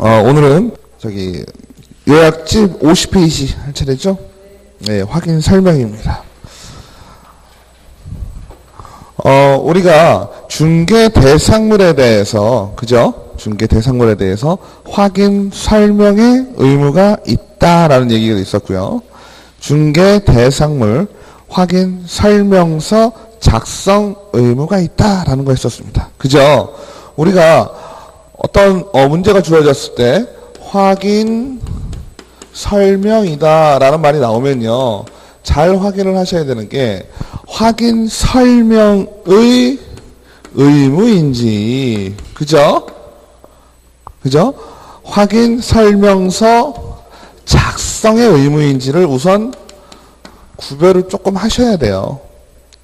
오늘은 요약집 50페이지 할 차례죠? 네, 확인 설명입니다. 우리가 중개 대상물에 대해서, 그죠? 중개 대상물에 대해서 확인 설명의 의무가 있다라는 얘기가 있었고요. 중개 대상물 확인 설명서 작성 의무가 있다라는 거 있었습니다. 그죠? 우리가 어떤 문제가 주어졌을 때 확인 설명이다 라는 말이 나오면요, 잘 확인을 하셔야 되는 게 확인 설명의 의무인지, 그죠? 확인 설명서 작성의 의무인지를 우선 구별을 조금 하셔야 돼요.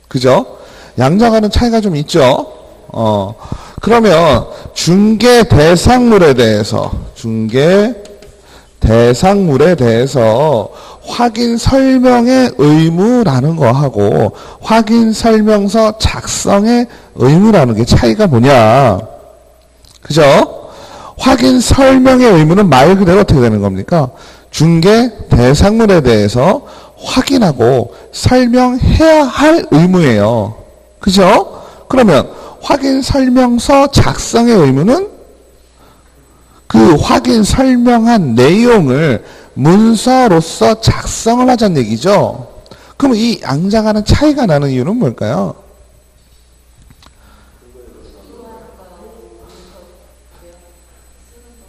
그죠? 양자간은 차이가 좀 있죠? 그러면 중개 대상물에 대해서 확인 설명의 의무라는 거하고 확인 설명서 작성의 의무라는 게 차이가 뭐냐? 그죠? 확인 설명의 의무는 말 그대로 어떻게 되는 겁니까? 중개 대상물에 대해서 확인하고 설명해야 할 의무예요. 그죠? 그러면 확인 설명서 작성의 의무는 그 확인 설명한 내용을 문서로서 작성을 하자는 얘기죠. 그럼 이 양자간은 차이가 나는 이유는 뭘까요?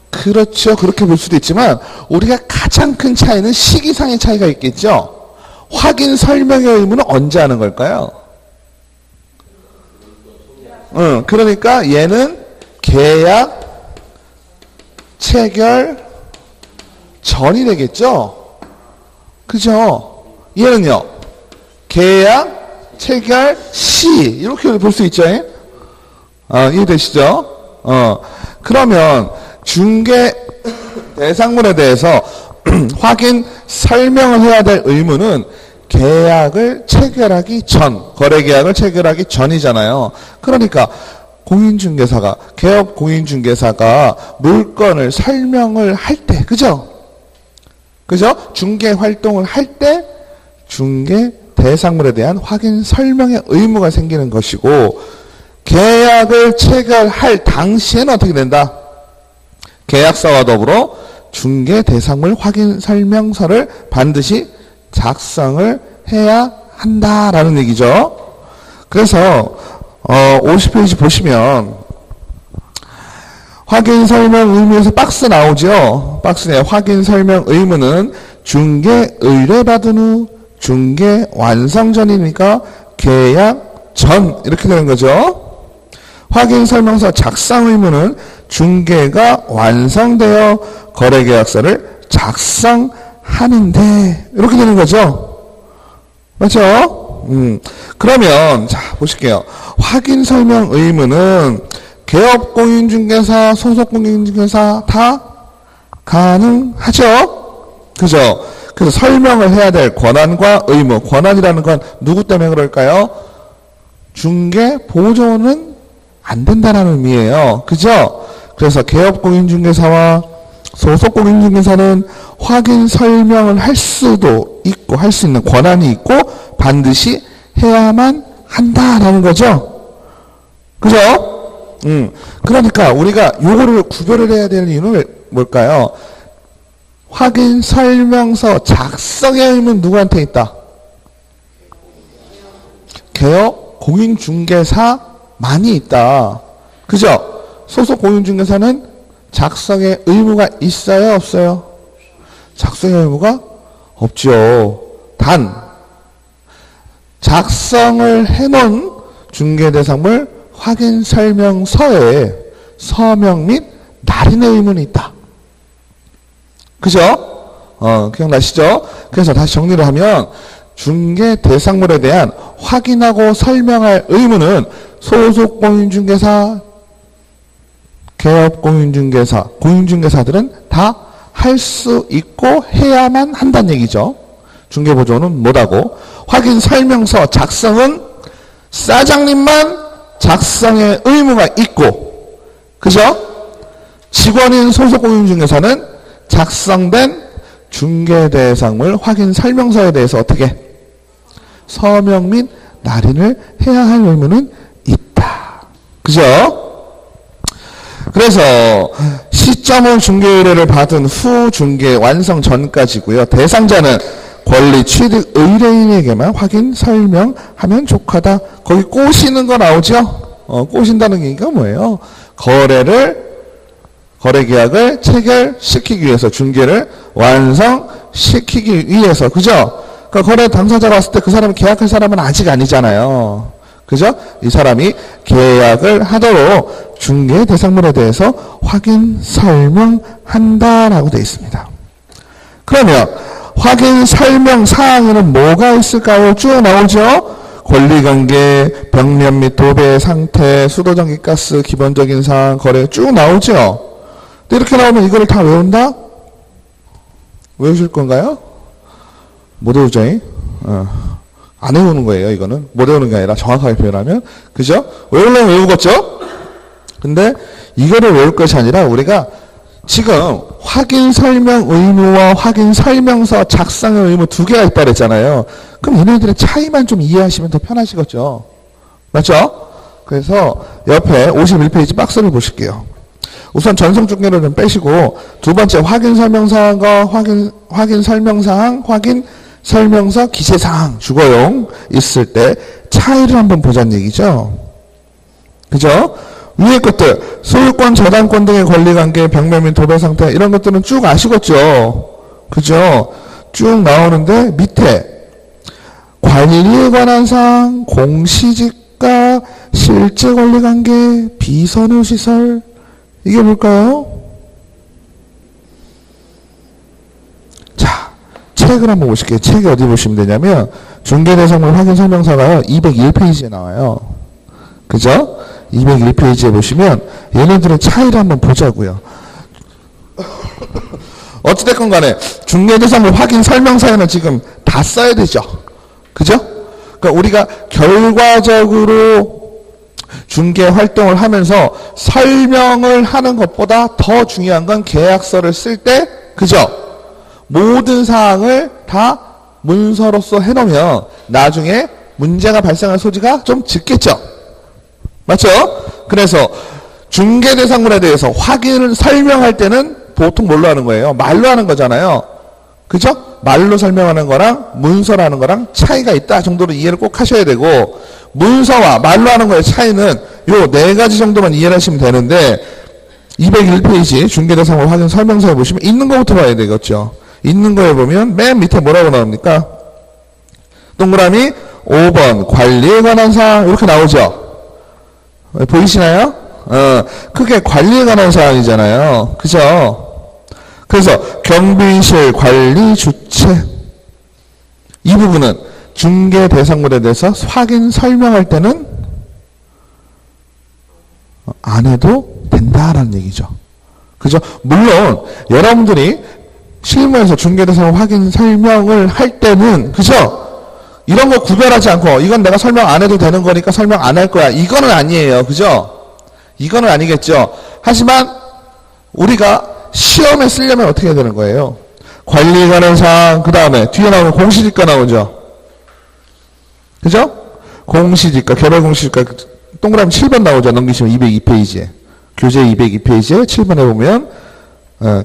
그렇죠. 그렇게 볼 수도 있지만 우리가 가장 큰 차이는 시기상의 차이가 있겠죠. 확인 설명의 의무는 언제 하는 걸까요? 그러니까 얘는 계약 체결 전이 되겠죠. 그죠? 얘는요, 계약 체결 시 이렇게 볼 수 있죠. 이해되시죠? 그러면 중개 대상물에 대해서 확인 설명을 해야 될 의무는 계약을 체결하기 전, 거래계약을 체결하기 전이잖아요. 그러니까 공인중개사가, 개업 공인중개사가 물건을 설명을 할 때, 그죠? 중개 활동을 할 때 중개 대상물에 대한 확인 설명의 의무가 생기는 것이고, 계약을 체결할 당시에는 어떻게 된다? 계약서와 더불어 중개 대상물 확인 설명서를 반드시 작성을 해야 한다라는 얘기죠. 그래서 50페이지 보시면 확인 설명 의무에서 박스 나오죠. 박스 내 확인 설명 의무는 중개 의뢰받은 후 중개 완성 전이니까 계약 전 이렇게 되는 거죠. 확인 설명서 작성 의무는 중개가 완성되어 거래계약서를 작성하는데 이렇게 되는 거죠. 맞죠? 그러면 자 보실게요. 확인 설명 의무는 개업 공인중개사, 소속 공인중개사 다 가능하죠. 그죠? 그래서 설명을 해야 될 권한과 의무, 권한이라는 건 누구 때문에 그럴까요? 중개 보조는 안 된다는 의미예요. 그죠? 그래서 개업 공인중개사와 소속 공인중개사는 확인 설명을 할 수도 있고 할 수 있는 권한이 있고 반드시 해야만 한다라는 거죠. 그죠? 그러니까 우리가 요거를 구별을 해야 되는 이유는 뭘까요? 확인 설명서 작성의 의무는 누구한테 있다? 개업 공인중개사만이 있다. 그죠? 소속 공인중개사는 작성의 의무가 있어요, 없어요? 작성의 의무가 없죠. 단 작성을 해놓은 중개대상물 확인 설명서에 서명 및 날인의 의무는 있다. 그죠? 기억나시죠? 그래서 다시 정리를 하면 중개대상물에 대한 확인하고 설명할 의무는 소속 공인중개사, 개업 공인중개사, 공인중개사들은 다 할 수 있고 해야만 한다는 얘기죠. 중개보조는 못하고 확인 설명서 작성은 사장님만 작성의 의무가 있고, 그죠? 직원인 소속공인 중개사는 작성된 중개대상물 확인 설명서에 대해서 어떻게 서명 및 날인을 해야 할 의무는 있다. 그죠? 그래서 시점은 중개 의뢰를 받은 후 중개 완성 전까지고요. 대상자는 권리 취득 의뢰인에게만 확인 설명하면 족하다. 거기 꼬시는 거 나오죠? 꼬신다는 얘기가 뭐예요? 거래 계약을 체결시키기 위해서 중개를 완성시키기 위해서, 그죠? 그러니까 거래 당사자가 왔을 때 그 사람이 계약할 사람은 아직 아니잖아요. 그죠? 이 사람이 계약을 하도록 중개 대상물에 대해서 확인 설명한다라고 되어 있습니다. 그러면 확인 설명 사항에는 뭐가 있을까요? 쭉 나오죠? 권리관계, 벽면 및 도배 상태, 수도전기 가스 기본적인 사항, 거래 쭉 나오죠? 근데 이렇게 나오면 이거를 다 외운다? 외우실 건가요? 못 외우죠? 안 외우는 거예요, 이거는. 못 외우는 게 아니라 정확하게 표현하면. 그죠? 외우려면 외우겠죠? 근데 이거를 외울 것이 아니라 우리가 지금 확인 설명 의무와 확인 설명서 작성의 의무 두 개가 있다 그랬잖아요. 그럼 얘네들의 차이만 좀 이해하시면 더 편하시겠죠? 맞죠? 그래서 옆에 51페이지 박스를 보실게요. 우선 전송 중개를 좀 빼시고 두 번째 확인 설명사항과 확인 설명사항, 확인 설명서 기재사항, 주거용 있을 때 차이를 한번 보자는 얘기죠. 그죠? 위에 것들, 소유권, 저당권 등의 권리관계, 벽면 및 도배 상태 이런 것들은 쭉 아시겠죠? 그죠? 쭉 나오는데 밑에 관리에 관한 사항, 공시지가, 실제 권리관계, 비선호시설 이게 뭘까요? 자, 책을 한번 보실게요. 책이 어디 보시면 되냐면 중개대상물 확인설명서가요 201페이지에 나와요. 그죠? 201페이지에 보시면 얘네들의 차이를 한번 보자고요. 어찌됐건 간에 중개대상물 확인설명서에는 지금 다 써야 되죠. 그죠? 그러니까 우리가 결과적으로 중개 활동을 하면서 설명을 하는 것보다 더 중요한 건 계약서를 쓸 때, 그죠? 모든 사항을 다 문서로서 해놓으면 나중에 문제가 발생할 소지가 좀 적겠죠? 맞죠? 그래서 중개 대상물에 대해서 확인을 설명할 때는 보통 뭘로 하는 거예요? 말로 하는 거잖아요. 그죠? 말로 설명하는 거랑 문서로 하는 거랑 차이가 있다 정도로 이해를 꼭 하셔야 되고, 문서와 말로 하는 거의 차이는 요 4가지 정도만 이해를 하시면 되는데 201페이지 중개대상물 확인 설명서에 보시면 있는 거부터 봐야 되겠죠. 있는 거에 보면 맨 밑에 뭐라고 나옵니까? 동그라미 5번 관리에 관한 사항 이렇게 나오죠. 보이시나요? 그게 관리에 관한 사항이잖아요. 그죠? 그래서 경비실 관리 주체 이 부분은 중개 대상물에 대해서 확인 설명할 때는 안 해도 된다라는 얘기죠. 그죠? 물론 여러분들이 실무에서 중개 대상물 확인 설명을 할 때는 그죠? 이런 거 구별하지 않고 이건 내가 설명 안 해도 되는 거니까 설명 안 할 거야. 이거는 아니에요. 그죠? 이거는 아니겠죠. 하지만 우리가 시험에 쓰려면 어떻게 해야 되는 거예요? 관리에 관한 사항, 그 다음에 뒤에 나오는 공시지가 나오죠. 그죠? 공시지가, 개별 공시지가 동그라미 7번 나오죠. 넘기시면 202페이지에. 교재 202페이지에 7번에 보면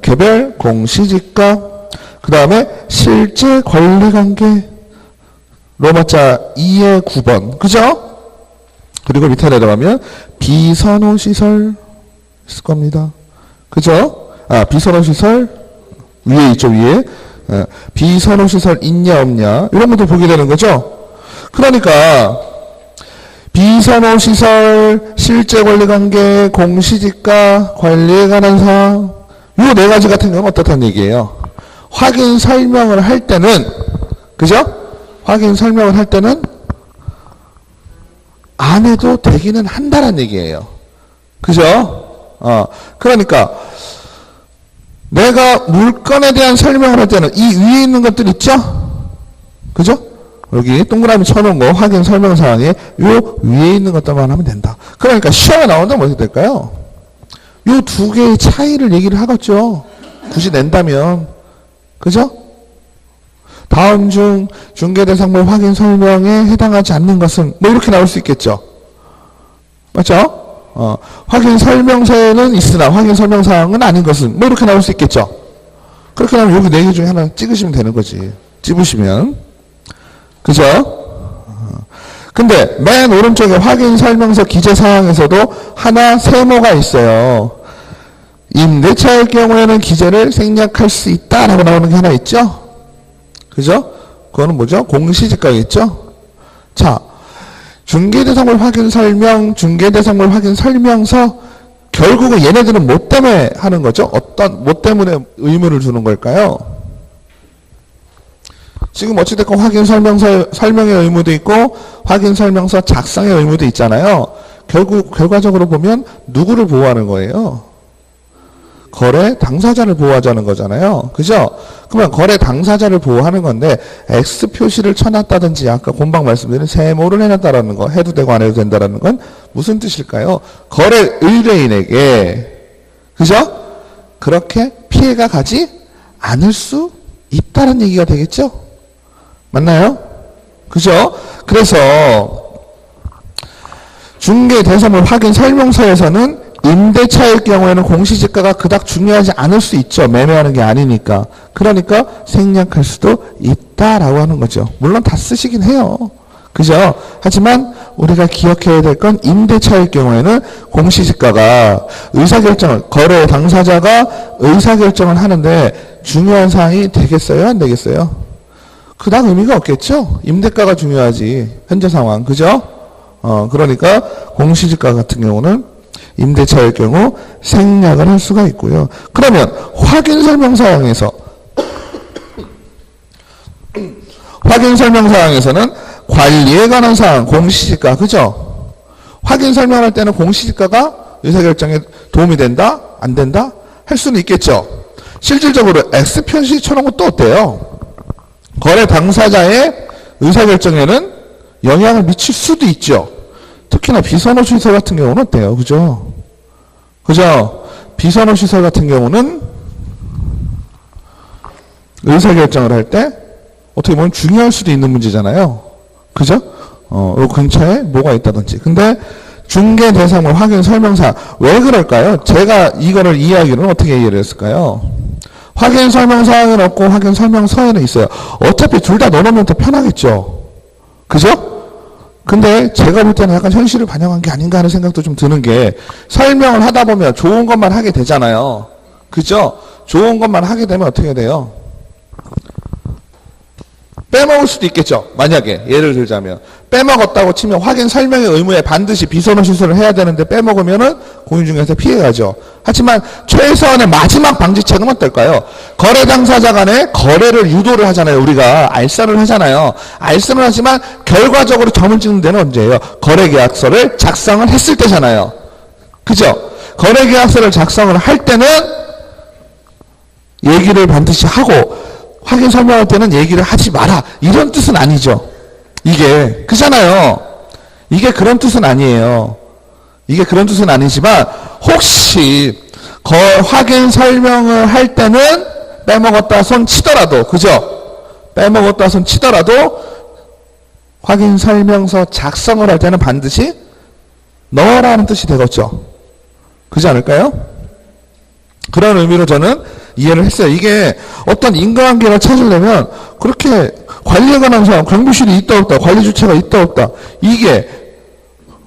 개별 공시지가, 그 다음에 실제 권리관계 로마자 2의 9번. 그죠? 그리고 밑에 내려가면 비선호시설 있을 겁니다. 그죠? 비선호시설 위에 있죠. 위에 비선호시설 있냐 없냐 이런 것도 보게 되는 거죠. 그러니까 비선호시설, 실제 권리관계, 공시지가, 관리에 관한 사항 요 4가지 같은 경우는 어떻다는 얘기예요. 확인 설명을 할 때는 그죠? 확인 설명을 할 때는 안 해도 되기는 한다는 얘기예요. 그죠? 그러니까 내가 물건에 대한 설명을 할 때는 이 위에 있는 것들 있죠? 그죠? 여기 동그라미 쳐놓은 거 확인 설명사항에 요 위에 있는 것들만 하면 된다. 그러니까 시험에 나온다면 어떻게 될까요? 요 두 개의 차이를 얘기를 하겠죠. 굳이 낸다면. 그죠? 다음 중 중개대상물 확인 설명에 해당하지 않는 것은 뭐 이렇게 나올 수 있겠죠. 맞죠? 확인 설명서에는 있으나 확인 설명사항은 아닌 것은 뭐 이렇게 나올 수 있겠죠. 그렇게 나오면 여기 네 개 중에 하나 찍으시면 되는 거지. 찝으시면. 그죠? 근데 맨 오른쪽에 확인 설명서 기재사항에서도 하나 세모가 있어요. 임대차일 경우에는 기재를 생략할 수 있다라고 나오는 게 하나 있죠. 그죠? 그거는 뭐죠? 공시지가겠죠? 자, 중개대상물 확인 설명, 중개대상물 확인 설명서, 결국은 얘네들은 뭐 때문에 하는 거죠? 뭐 때문에 의무를 주는 걸까요? 지금 어찌됐건 확인 설명서, 설명의 의무도 있고, 확인 설명서 작성의 의무도 있잖아요. 결과적으로 보면 누구를 보호하는 거예요? 거래 당사자를 보호하자는 거잖아요. 그죠? 그러면 거래 당사자를 보호하는 건데 X 표시를 쳐놨다든지 아까 본방 말씀드린 세모를 해놨다라는 거, 해도 되고 안 해도 된다라는 건 무슨 뜻일까요? 거래 의뢰인에게 그죠? 그렇게 피해가 가지 않을 수 있다는 얘기가 되겠죠? 맞나요? 그죠? 그래서 중개대상물 확인 설명서에서는 임대차일 경우에는 공시지가가 그닥 중요하지 않을 수 있죠. 매매하는 게 아니니까. 그러니까 생략할 수도 있다라고 하는 거죠. 물론 다 쓰시긴 해요. 그죠? 하지만 우리가 기억해야 될 건 임대차일 경우에는 공시지가가 의사결정을, 거래 당사자가 의사결정을 하는데 중요한 사항이 되겠어요? 안 되겠어요? 그닥 의미가 없겠죠? 임대가가 중요하지. 현재 상황. 그죠? 그러니까 공시지가 같은 경우는 임대차일 경우 생략을 할 수가 있고요. 그러면 확인설명사항에서 확인설명사항에서는 관리에 관한 사항, 공시지가, 그죠? 확인설명할 때는 공시지가가 의사결정에 도움이 된다? 안 된다? 할 수는 있겠죠. 실질적으로 X표시 쳐놓은 것도 어때요? 거래 당사자의 의사결정에는 영향을 미칠 수도 있죠. 특히나 비선호시설 같은 경우는 어때요? 그죠? 그죠? 비선호시설 같은 경우는 의사결정을 할 때 어떻게 보면 중요할 수도 있는 문제잖아요. 그죠? 요 근처에 뭐가 있다든지. 근데 중개대상물 확인 설명사 왜 그럴까요? 제가 이거를 이해하기로는 어떻게 이해를 했을까요? 확인 설명사항은 없고 확인 설명서에는 있어요. 어차피 둘 다 넣어놓으면 더 편하겠죠. 그죠? 근데 제가 볼 때는 약간 현실을 반영한 게 아닌가 하는 생각도 좀 드는 게 설명을 하다 보면 좋은 것만 하게 되잖아요. 그죠? 좋은 것만 하게 되면 어떻게 돼요? 빼먹을 수도 있겠죠. 만약에 예를 들자면 빼먹었다고 치면 확인 설명의 의무에 반드시 비선호 시설을 해야 되는데 빼먹으면은 공인중개사한테 피해가죠. 하지만 최소한의 마지막 방지책은 어떨까요? 거래 당사자 간에 거래를 유도를 하잖아요. 우리가 알선을 하잖아요. 알선을 하지만 결과적으로 점을 찍는 데는 언제예요? 거래계약서를 작성을 했을 때잖아요. 그죠? 거래계약서를 작성을 할 때는 얘기를 반드시 하고 확인 설명할 때는 얘기를 하지 마라. 이런 뜻은 아니죠. 이게. 그잖아요. 이게 그런 뜻은 아니에요. 이게 그런 뜻은 아니지만 혹시 확인 설명을 할 때는 빼먹었다 손 치더라도 그죠? 빼먹었다 손 치더라도 확인 설명서 작성을 할 때는 반드시 넣어라는 뜻이 되겠죠. 그렇지 않을까요? 그런 의미로 저는 이해를 했어요. 이게 어떤 인과관계를 찾으려면 그렇게 관리에 관한 사항, 경비실이 있다 없다, 관리 주체가 있다 없다, 이게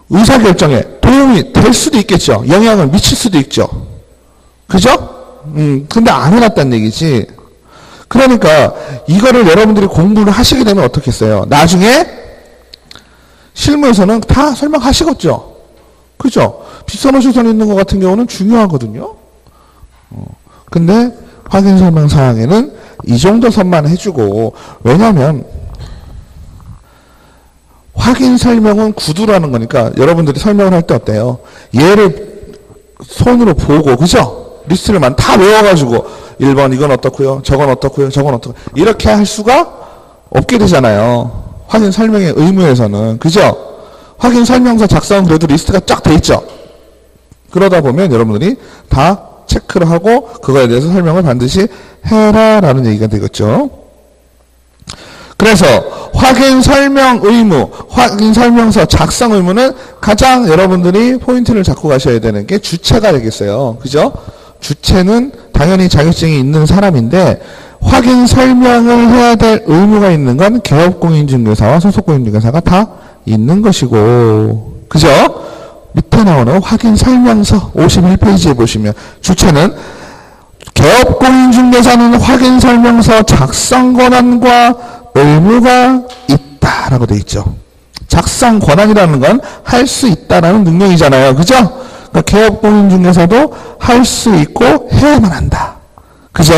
의사결정에 도움이 될 수도 있겠죠. 영향을 미칠 수도 있죠. 그죠? 근데 안 해놨다는 얘기지. 그러니까 이거를 여러분들이 공부를 하시게 되면 어떻겠어요? 나중에 실무에서는 다 설명하시겠죠. 그죠? 비선호 시설이 있는 것 같은 경우는 중요하거든요. 근데 확인 설명 사항에는 이 정도 선만 해주고, 왜냐하면 확인 설명은 구두라는 거니까 여러분들이 설명을 할 때 어때요? 얘를 손으로 보고, 그죠? 리스트를 다 외워가지고 1번 이건 어떻고요, 저건 어떻고요, 저건 어떻고 이렇게 할 수가 없게 되잖아요. 확인 설명의 의무에서는. 그죠? 확인 설명서 작성은 그래도 리스트가 쫙 돼 있죠. 그러다 보면 여러분들이 다 체크를 하고 그거에 대해서 설명을 반드시 해라라는 얘기가 되겠죠. 그래서 확인 설명 의무, 확인 설명서 작성 의무는 가장 여러분들이 포인트를 잡고 가셔야 되는 게 주체가 되겠어요. 그죠? 주체는 당연히 자격증이 있는 사람인데 확인 설명을 해야 될 의무가 있는 건 개업공인중개사와 소속공인중개사가 다 있는 것이고, 그죠? 밑에 나오는 확인 설명서 51페이지에 보시면 주체는 개업공인중개사는 확인 설명서 작성 권한과 의무가 있다라고 되어 있죠. 작성 권한이라는 건 할 수 있다라는 능력이잖아요. 그죠? 그러니까 개업공인중개사도 할 수 있고 해야만 한다. 그죠?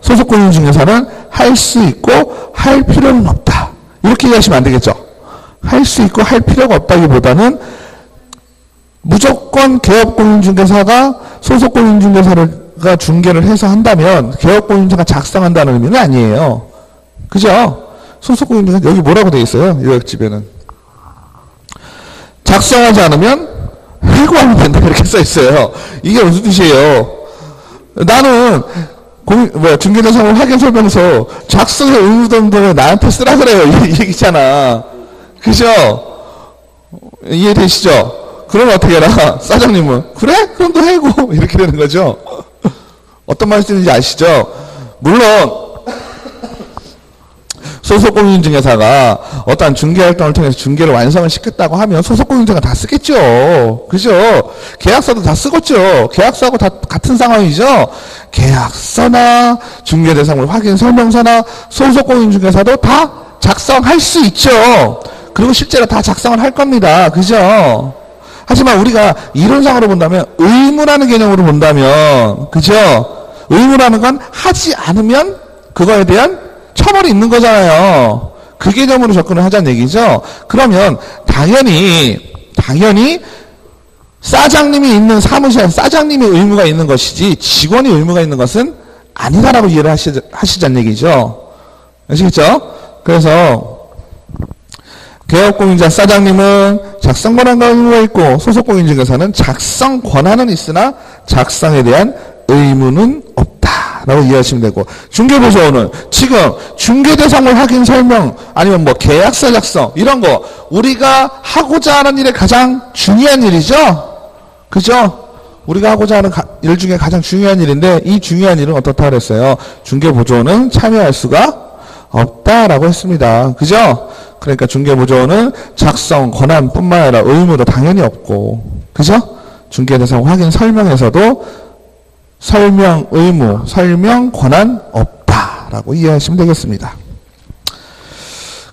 소속공인중개사는 할 수 있고 할 필요는 없다. 이렇게 얘기하시면 안 되겠죠. 할 수 있고 할 필요가 없다기보다는 무조건 개업공인중개사가 소속공인중개사가 중개를 해서 한다면 개업공인중개사가 작성한다는 의미는 아니에요. 그죠? 소속공인중개사 여기 뭐라고 되어 있어요? 요약집에는 작성하지 않으면 해고하면 된다 이렇게 써 있어요. 이게 무슨 뜻이에요? 나는 중개대상을 확인설명서 작성의 의무등본을 나한테 쓰라 그래요. 이 얘기잖아. 그죠? 이해되시죠? 그러면 어떻게 해라? 사장님은 그래? 그럼 너 해고 이렇게 되는 거죠. 어떤 말씀인지 아시죠? 물론 소속공인중개사가 어떠한 중개활동을 통해서 중개를 완성을 시켰다고 하면 소속공인중개사가 다 쓰겠죠. 그죠? 계약서도 다 쓰겠죠. 계약서하고 다 같은 상황이죠. 계약서나 중개대상물 확인 설명서나 소속공인중개사도 다 작성할 수 있죠. 그리고 실제로 다 작성을 할 겁니다. 그죠? 하지만 우리가 이론상으로 본다면 의무라는 개념으로 본다면 그죠? 의무라는 건 하지 않으면 그거에 대한 처벌이 있는 거잖아요. 그 개념으로 접근을 하자는 얘기죠. 그러면 당연히 사장님이 있는 사무실에 사장님의 의무가 있는 것이지 직원이 의무가 있는 것은 아니다라고 이해를 하시자는 얘기죠. 아시겠죠? 그래서 개업공인자 사장님은 작성 권한과 의무가 있고 소속공인중개사는 작성 권한은 있으나 작성에 대한 의무는 없다라고 이해하시면 되고, 중개보조원은 지금 중개대상물 확인 설명 아니면 뭐 계약서 작성 이런 거 우리가 하고자 하는 일에 가장 중요한 일이죠. 그죠? 우리가 하고자 하는 일 중에 가장 중요한 일인데 이 중요한 일은 어떻다 그랬어요? 중개보조원은 참여할 수가 없다라고 했습니다. 그죠? 그러니까 중개보조원은 작성 권한뿐만 아니라 의무도 당연히 없고, 그죠? 중개대상 확인 설명에서도 설명 의무, 설명 권한 없다라고 이해하시면 되겠습니다.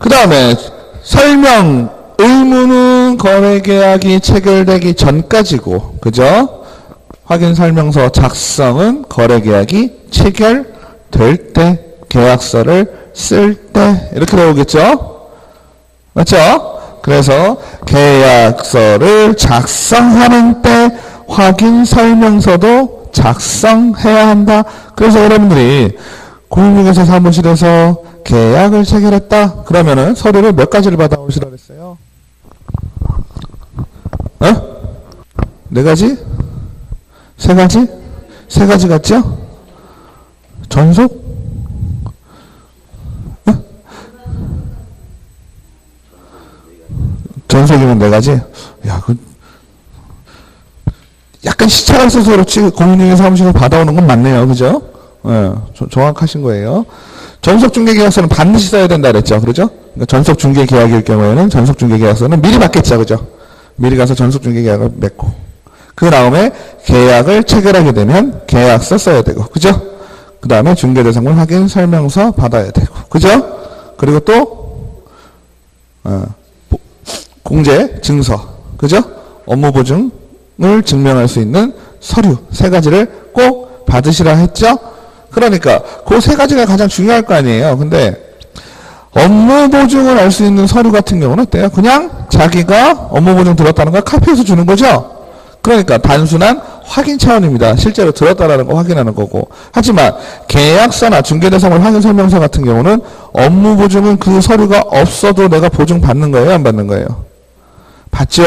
그 다음에 설명 의무는 거래계약이 체결되기 전까지고, 그죠? 확인 설명서 작성은 거래계약이 체결될 때, 계약서를 쓸 때 이렇게 나오겠죠? 맞죠? 그래서 계약서를 작성하는 때 확인 설명서도 작성해야 한다. 그래서 여러분들이 공인중개사 사무실에서 계약을 체결했다. 그러면은 서류를 몇 가지를 받아오시라 그랬어요? 네 가지? 세 가지? 세 가지 같죠? 전속? 전속이면 네 가지? 야, 약간 시차가 있어서 그렇지 공인중개사 사무실에서 받아오는 건 맞네요. 그죠? 예, 정확하신 거예요. 전속중개계약서는 반드시 써야 된다 그랬죠. 그러죠? 그러니까 전속중개계약일 경우에는 전속중개계약서는 미리 받겠죠. 그죠? 미리 가서 전속중개계약을 맺고 그 다음에 계약을 체결하게 되면 계약서 써야 되고, 그죠? 그 다음에 중개대상물 확인 설명서 받아야 되고, 그죠? 그리고 또 공제 증서, 그죠? 업무 보증을 증명할 수 있는 서류 세 가지를 꼭 받으시라 했죠? 그러니까 그 세 가지가 가장 중요할 거 아니에요. 근데 업무 보증을 알 수 있는 서류 같은 경우는 어때요? 그냥 자기가 업무 보증 들었다는 걸 카피해서 주는 거죠? 그러니까 단순한 확인 차원입니다. 실제로 들었다라는 거 확인하는 거고. 하지만 계약서나 중개대상물 확인 설명서 같은 경우는 업무 보증은 그 서류가 없어도 내가 보증 받는 거예요? 안 받는 거예요? 받죠.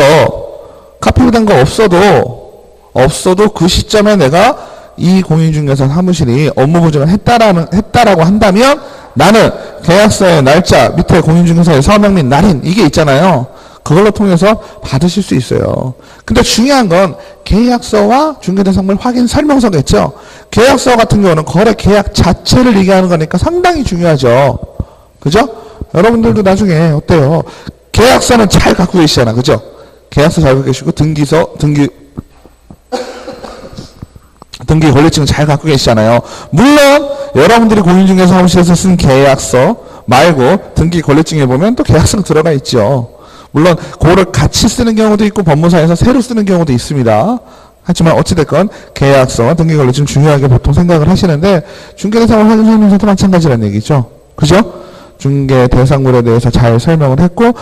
카피된 거 없어도 없어도 그 시점에 내가 이 공인중개사 사무실이 업무 보증을 했다라고 한다면 나는 계약서의 날짜 밑에 공인중개사의 서명 및 날인 이게 있잖아요. 그걸로 통해서 받으실 수 있어요. 근데 중요한 건 계약서와 중개대상물 확인 설명서겠죠. 계약서 같은 경우는 거래 계약 자체를 얘기하는 거니까 상당히 중요하죠. 그죠? 여러분들도 나중에 어때요? 계약서는 잘 갖고 계시잖아. 그죠? 계약서 잘 갖고 계시고 등기 권리증 잘 갖고 계시잖아요. 물론 여러분들이 공인중개사 사무실에서 쓴 계약서 말고 등기 권리증에 보면 또 계약서가 들어가 있죠. 물론 그거를 같이 쓰는 경우도 있고 법무사에서 새로 쓰는 경우도 있습니다. 하지만 어찌됐건 계약서와 등기 권리증 중요하게 보통 생각을 하시는데 중개대상물 확인 설명서도 마찬가지라는 얘기죠. 그죠? 중개대상물에 대해서 잘 설명을 했고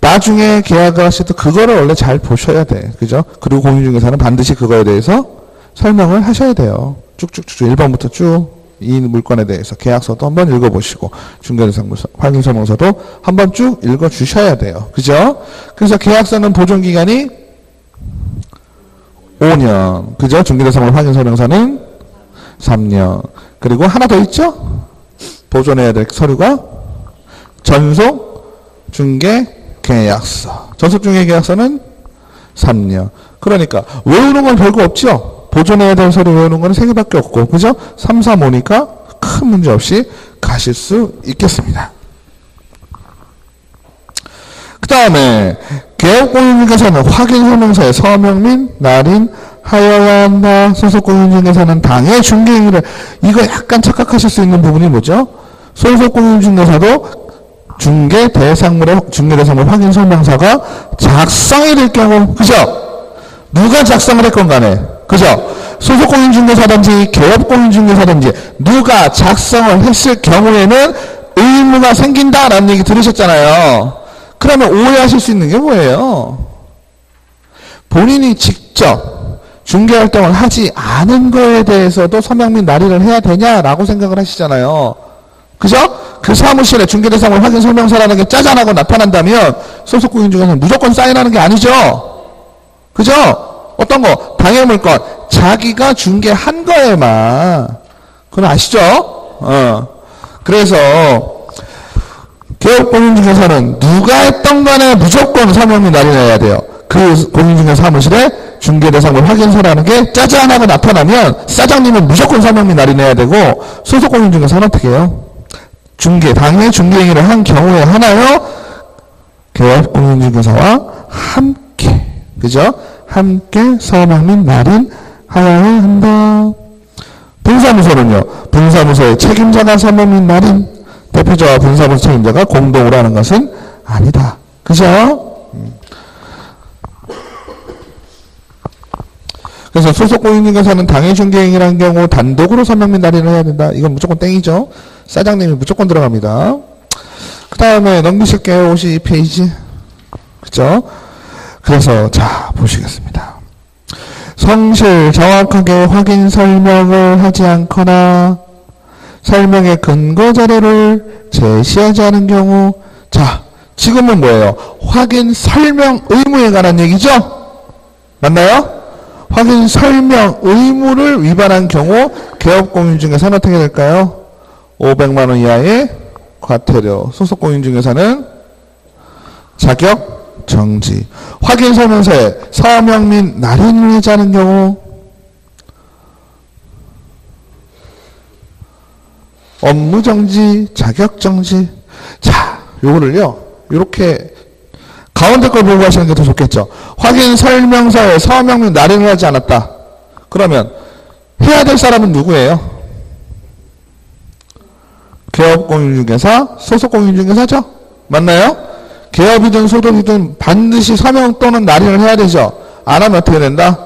나중에 계약을 하실 때 그거를 원래 잘 보셔야 돼. 그죠? 그리고 공인중개사는 반드시 그거에 대해서 설명을 하셔야 돼요. 쭉쭉쭉 1번부터 쭉 이 물건에 대해서 계약서도 한번 읽어보시고 중개대상물 확인 설명서도 한번 쭉 읽어주셔야 돼요. 그죠? 그래서 계약서는 보존기간이 5년. 그죠? 중개대상물 확인 설명서는 3년. 그리고 하나 더 있죠? 보존해야 될 서류가 전속 중개 계약서. 전속 중개 계약서는 3년. 그러니까 외우는 건 별거 없죠? 보존해야 될 서류 외우는 거는 3개밖에 없고, 그죠? 3, 4, 5니까 큰 문제 없이 가실 수 있겠습니다. 그 다음에, 개업공인중개사는 확인 설명서에 서명 및 날인 하여야 한다. 소속공인중개사는 당해 중개행위를, 이거 약간 착각하실 수 있는 부분이 뭐죠? 소속공인중개사도 중개대상물 확인 설명서가 작성이 될 경우, 그죠? 누가 작성을 했건 간에, 그죠? 소속공인중개사든지 개업공인중개사든지 누가 작성을 했을 경우에는 의무가 생긴다라는 얘기 들으셨잖아요. 그러면 오해하실 수 있는 게 뭐예요? 본인이 직접 중개활동을 하지 않은 거에 대해서도 서명 및 날인을 해야 되냐라고 생각을 하시잖아요. 그죠? 그 사무실에 중개대상물 확인 설명서라는 게 짜잔하고 나타난다면 소속공인중개사는 무조건 사인하는 게 아니죠. 그죠? 어떤 거? 당해물건. 자기가 중개한 거에만. 그건 아시죠? 그래서 개업공인중개사는 누가 했던 간에 무조건 서명 및 날인해야 돼요. 그 공인중개사 사무실에 중개대상물 확인서라는 게 짜잔하고 나타나면 사장님은 무조건 서명 및 날인해야 되고 소속공인중개사는 어떻게 해요? 당해 중개행위를 한 경우에 하나요? 개업공인중개사와 함께. 그죠? 함께 서명 및 날인 하여야 한다. 분사무소는요. 분사무소의 책임자가 서명 및 날인, 대표자와 분사무소 책임자가 공동으로 하는 것은 아니다. 그죠? 그래서 소속공인중개사는 당해 중개행위라는 경우 단독으로 서명 및 날인을 해야 된다. 이건 무조건 땡이죠. 사장님이 무조건 들어갑니다. 그 다음에 넘기실게요. 52페이지. 그죠? 그래서 자 보시겠습니다. 성실 정확하게 확인 설명을 하지 않거나 설명의 근거 자료를 제시하지 않은 경우, 자 지금은 뭐예요? 확인 설명 의무에 관한 얘기죠? 맞나요? 확인 설명 의무를 위반한 경우 개업공인중개사는 어떻게 될까요? 500만 원 이하의 과태료. 소속공인중개사는 자격 정지. 확인 설명서에 서명 및 날인을 하지 않은 경우 업무 정지, 자격 정지. 자, 요거를요. 요렇게 가운데 걸 보고 하시는 게 더 좋겠죠. 확인 설명서에 서명 및 날인을 하지 않았다. 그러면 해야 될 사람은 누구예요? 개업공인중개사, 소속공인중개사죠? 맞나요? 개업이든 소속이든 반드시 서명 또는 날인을 해야 되죠. 안 하면 어떻게 된다?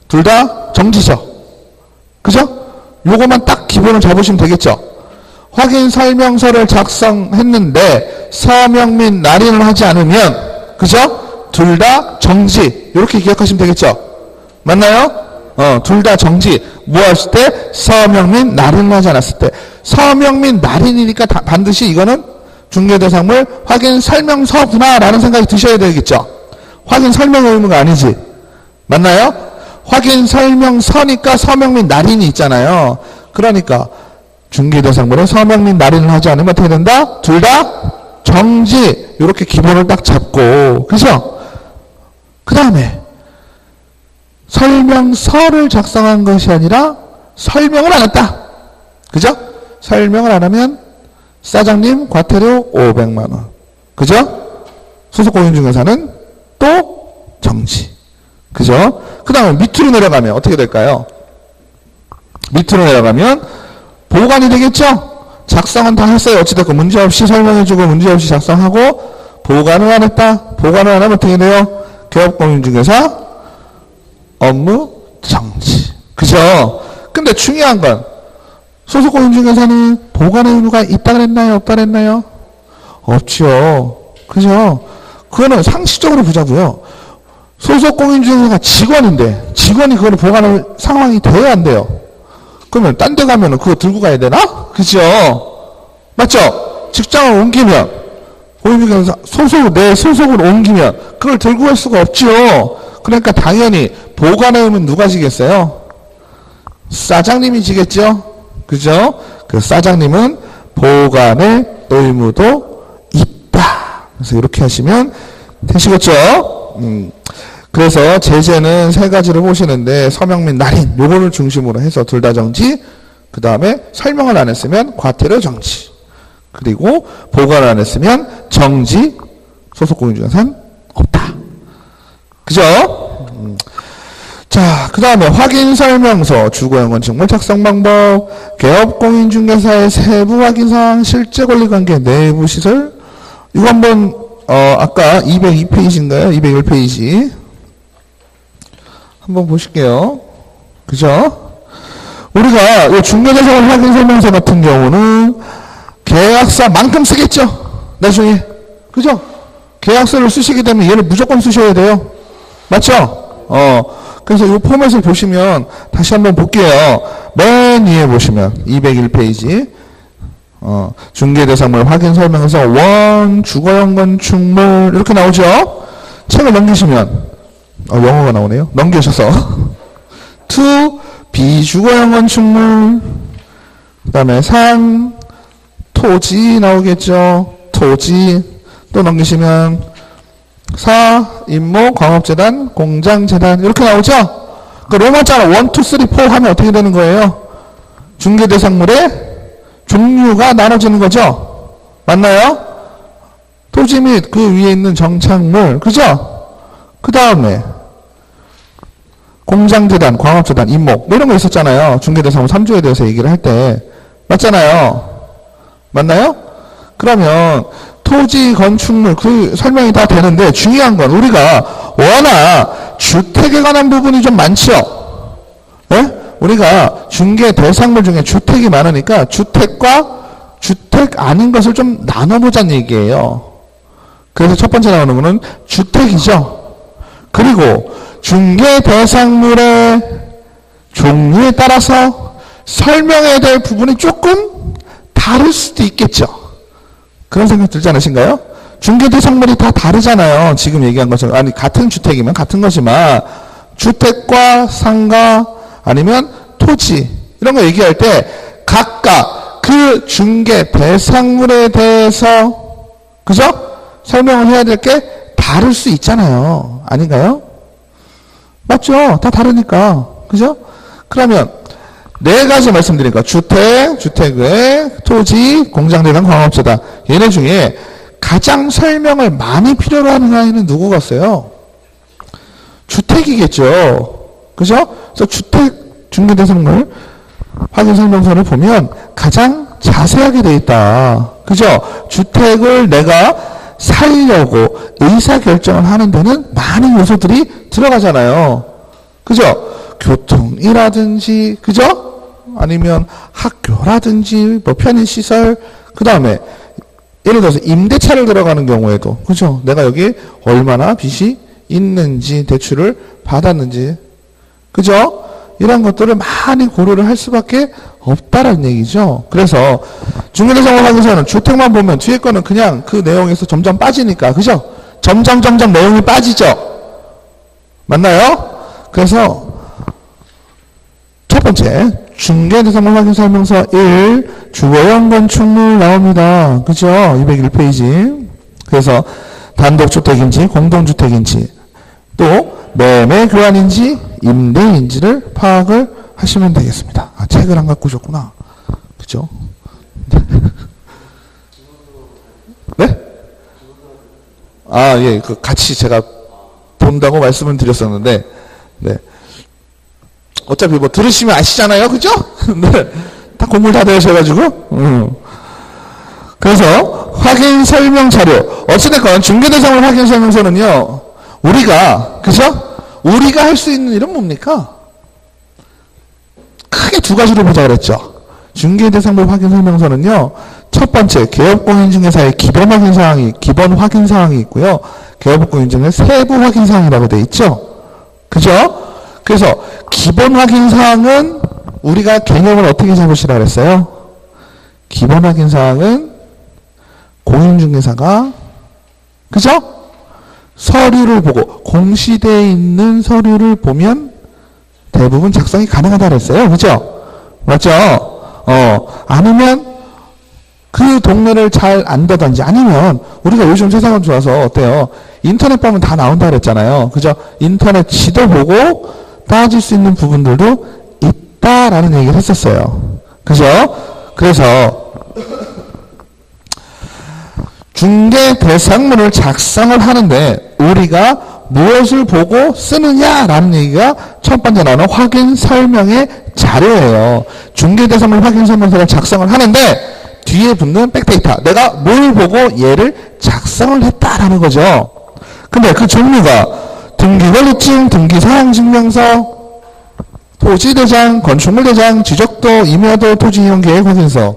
둘 다 정지죠. 그죠? 요것만 딱 기본을 잡으시면 되겠죠. 확인 설명서를 작성했는데 서명 및 날인을 하지 않으면, 그죠? 둘 다 정지. 이렇게 기억하시면 되겠죠. 맞나요? 둘 다 정지. 뭐 했을 때? 서명 및 날인을 하지 않았을 때. 서명 및 날인이니까 반드시 이거는 중개대상물 확인 설명서구나 라는 생각이 드셔야 되겠죠. 확인 설명 의무가 아니지. 맞나요? 확인 설명서니까 서명 및 날인이 있잖아요. 그러니까 중개대상물에 서명 및 날인을 하지 않으면 어떻게 된다? 둘 다 정지. 이렇게 기본을 딱 잡고, 그죠? 그 다음에 설명서를 작성한 것이 아니라 설명을 안 했다. 그죠? 설명을 안 하면 사장님 과태료 500만 원. 그죠? 소속공인중개사는 또 정지. 그죠? 그 다음에 밑으로 내려가면 어떻게 될까요? 밑으로 내려가면 보관이 되겠죠? 작성은 다 했어요. 어찌됐건 문제없이 설명해주고 문제없이 작성하고 보관을 안 했다. 보관을 안 하면 어떻게 돼요? 개업공인중개사 업무 정지. 그죠? 근데 중요한 건 소속공인중개사는 보관의 의무가 있다 그랬나요? 없다 그랬나요? 없죠. 그죠? 그거는 상식적으로 보자고요. 소속공인중개사가 직원인데 직원이 그걸 보관할 상황이 돼야 안 돼요. 그러면 딴 데 가면은 그거 들고 가야 되나? 그죠? 맞죠? 직장을 옮기면 공인중개사 내 소속으로 옮기면 그걸 들고 갈 수가 없죠. 그러니까 당연히 보관의 의무는 누가 지겠어요? 사장님이 지겠죠? 그죠? 그 사장님은 보관의 의무도 있다. 그래서 이렇게 하시면 되시겠죠? 그래서 제재는 세 가지를 보시는데 서명 및 날인 요거를 중심으로 해서 둘 다 정지, 그 다음에 설명을 안 했으면 과태료 정지, 그리고 보관을 안 했으면 정지, 소속공인중개사는 없다. 그죠? 자, 그 다음에 확인설명서, 주거연건직물 작성 방법, 개업공인중개사의 세부 확인사항, 실제 권리관계, 내부시설. 이거 한번 아까 202페이지인가요? 201페이지 한번 보실게요. 그죠? 우리가 이 중개대상물 확인설명서 같은 경우는 계약서만큼 쓰겠죠? 나중에. 그죠? 계약서를 쓰시게 되면 얘를 무조건 쓰셔야 돼요. 맞죠? 그래서 이 포맷을 보시면 다시 한번 볼게요. 맨 위에 보시면 201페이지 중개대상물 확인설명서 1 주거연건축물 이렇게 나오죠? 책을 넘기시면 영어가 나오네요. 넘기셔서 2 비주거연건축물 그 다음에 3 토지 나오겠죠? 토지 또 넘기시면 4 임모 광업재단 공장재단 이렇게 나오죠? 그 로마자로 1, 2, 3, 4 하면 어떻게 되는 거예요? 중개대상물의 종류가 나눠지는 거죠? 맞나요? 토지 및 그 위에 있는 정착물 그죠? 그 다음에 공장재단, 광업재단, 임목 뭐 이런 거 있었잖아요. 중개대상물 3조에 대해서 얘기를 할 때 맞잖아요. 맞나요? 그러면 토지, 건축물 그 설명이 다 되는데 중요한 건 우리가 워낙 주택에 관한 부분이 좀 많죠. 네? 우리가 중개 대상물 중에 주택이 많으니까 주택과 주택 아닌 것을 좀 나눠보자는 얘기예요. 그래서 첫 번째 나오는 거는 주택이죠. 그리고 중개 대상물의 종류에 따라서 설명해야 될 부분이 조금 다를 수도 있겠죠. 그런 생각 들지 않으신가요? 중개 대상물이 다 다르잖아요. 지금 얘기한 것처럼. 아니 같은 주택이면 같은 것이지만 주택과 상가 아니면 토지 이런 거 얘기할 때 각각 그 중개 대상물에 대해서 그죠? 설명을 해야 될 게 다를 수 있잖아요. 아닌가요? 맞죠? 다 다르니까. 그죠? 그러면 네 가지 말씀드리니까 주택, 주택의 토지, 공장재단, 광업재단 얘네 중에 가장 설명을 많이 필요로 하는 아이는 누구겠어요? 주택이겠죠. 그죠? 그래서 주택 중개대상물 확인설명서를 보면 가장 자세하게 되어 있다. 그죠? 주택을 내가 살려고 의사결정을 하는 데는 많은 요소들이 들어가잖아요. 그죠? 교통이라든지, 그죠? 아니면 학교라든지, 뭐 편의시설, 그 다음에 예를 들어서 임대차를 들어가는 경우에도, 그죠? 내가 여기 얼마나 빚이 있는지, 대출을 받았는지, 그죠? 이런 것들을 많이 고려를 할 수밖에 없다라는 얘기죠. 그래서 중개대상물 확인서는 주택만 보면 뒤에 거는 그냥 그 내용에서 점점 빠지니까, 그죠? 점점 내용이 빠지죠? 맞나요? 그래서 첫 번째 중개대상물 확인 설명서 1 주거용 건축물 나옵니다. 그죠? 201페이지. 그래서 단독주택인지 공동주택인지 또 매매 교환인지 임대인지를 파악을 하시면 되겠습니다. 아, 책을 안 갖고 오셨구나. 그죠? 네? 아, 예, 그 같이 제가 본다고 말씀을 드렸었는데, 네. 어차피 뭐 들으시면 아시잖아요, 그죠? 네. 다 공부를 다 되셔가지고, 그래서 확인 설명 자료. 어찌됐건 중개대상물 확인 설명서는요, 우리가, 그죠? 우리가 할 수 있는 일은 뭡니까? 크게 두 가지로 보자 그랬죠. 중개대상물 확인 설명서는요, 첫 번째, 개업공인중개사의 기본 확인 사항이 있고요. 개업공인중개사의 세부 확인 사항이라고 되어 있죠. 그죠? 그래서, 기본 확인 사항은 우리가 개념을 어떻게 잡으시라 그랬어요? 기본 확인 사항은 공인중개사가, 그죠? 서류를 보고, 공시되어 있는 서류를 보면 대부분 작성이 가능하다 그랬어요. 그죠? 맞죠? 아니면 그 동네를 잘 안다든지 아니면 우리가 요즘 세상은 좋아서 어때요? 인터넷 보면 다 나온다 그랬잖아요. 그죠? 인터넷 지도 보고 따질 수 있는 부분들도 있다라는 얘기를 했었어요. 그죠? 그래서 중개 대상물을 작성을 하는데 우리가 무엇을 보고 쓰느냐라는 얘기가 첫 번째 나오는 확인 설명의 자료예요. 중개대상물 확인 설명서를 작성을 하는데 뒤에 붙는 백데이터, 내가 뭘 보고 얘를 작성을 했다라는 거죠. 근데 그 종류가 등기권리증, 등기사항증명서, 토지대장, 건축물대장, 지적도, 임야도, 토지이용계획 확인서,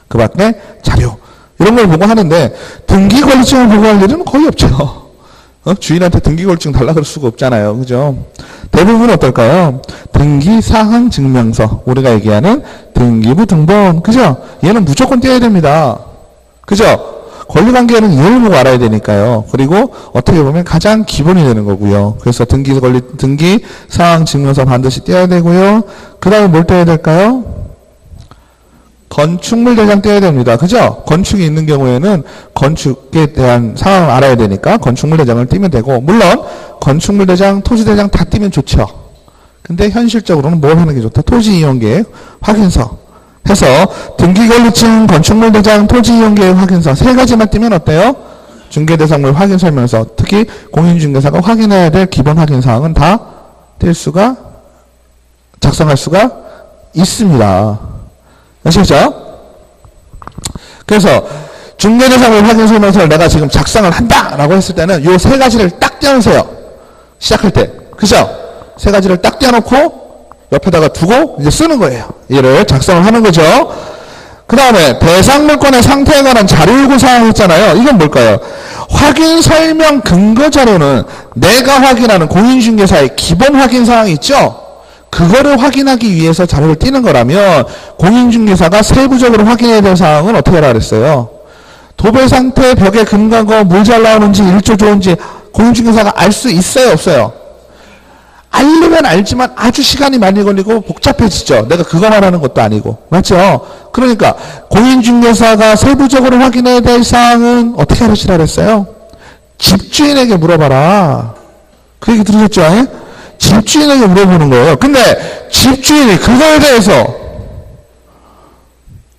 그 밖에 자료 이런 걸 보고 하는데 등기권리증을 보고 할 일은 거의 없죠. 주인한테 등기권리증 달라 그럴 수가 없잖아요. 그죠? 대부분 어떨까요? 등기사항증명서, 우리가 얘기하는 등기부 등본, 그죠? 얘는 무조건 떼야 됩니다. 그죠? 권리관계는 얘를 보고 알아야 되니까요. 그리고 어떻게 보면 가장 기본이 되는 거고요. 그래서 등기사항증명서 반드시 떼야 되고요. 그 다음에 뭘 떼야 될까요? 건축물 대장 떼야 됩니다. 그죠? 건축이 있는 경우에는 건축에 대한 상황을 알아야 되니까 건축물 대장을 띄면 되고, 물론 건축물 대장, 토지 대장 다 띄면 좋죠. 근데 현실적으로는 뭘 하는 게 좋다? 토지 이용계획 확인서 해서 등기권리증, 건축물 대장, 토지 이용계획 확인서 세 가지만 띄면 어때요? 중개대상물 확인 설명서, 특히 공인중개사가 확인해야 될 기본 확인 사항은 다 뗄 수가, 작성할 수가 있습니다. 아시겠죠? 그래서 중개대상물 확인 설명서를 내가 지금 작성을 한다라고 했을 때는 요 세 가지를 딱 떼어놓으세요. 시작할 때. 그죠? 세 가지를 딱 떼어놓고 옆에다가 두고 이제 쓰는 거예요. 얘를 작성을 하는 거죠. 그 다음에 대상물권의 상태에 관한 자료 요구 사항 있잖아요. 이건 뭘까요? 확인 설명 근거 자료는 내가 확인하는 공인중개사의 기본 확인 사항이 있죠? 그거를 확인하기 위해서 자료를 띄는 거라면 공인중개사가 세부적으로 확인해야 될 사항은 어떻게 하라 그랬어요? 도배 상태, 벽에 금가고 물 잘 나오는지 일조 좋은지 공인중개사가 알 수 있어요, 없어요? 알려면 알지만 아주 시간이 많이 걸리고 복잡해지죠. 내가 그거 말하는 것도 아니고. 맞죠? 그러니까 공인중개사가 세부적으로 확인해야 될 사항은 어떻게 하시라 그랬어요? 집주인에게 물어봐라. 그 얘기 들으셨죠? 예? 집주인에게 물어보는 거예요. 근데 집주인이 그거에 대해서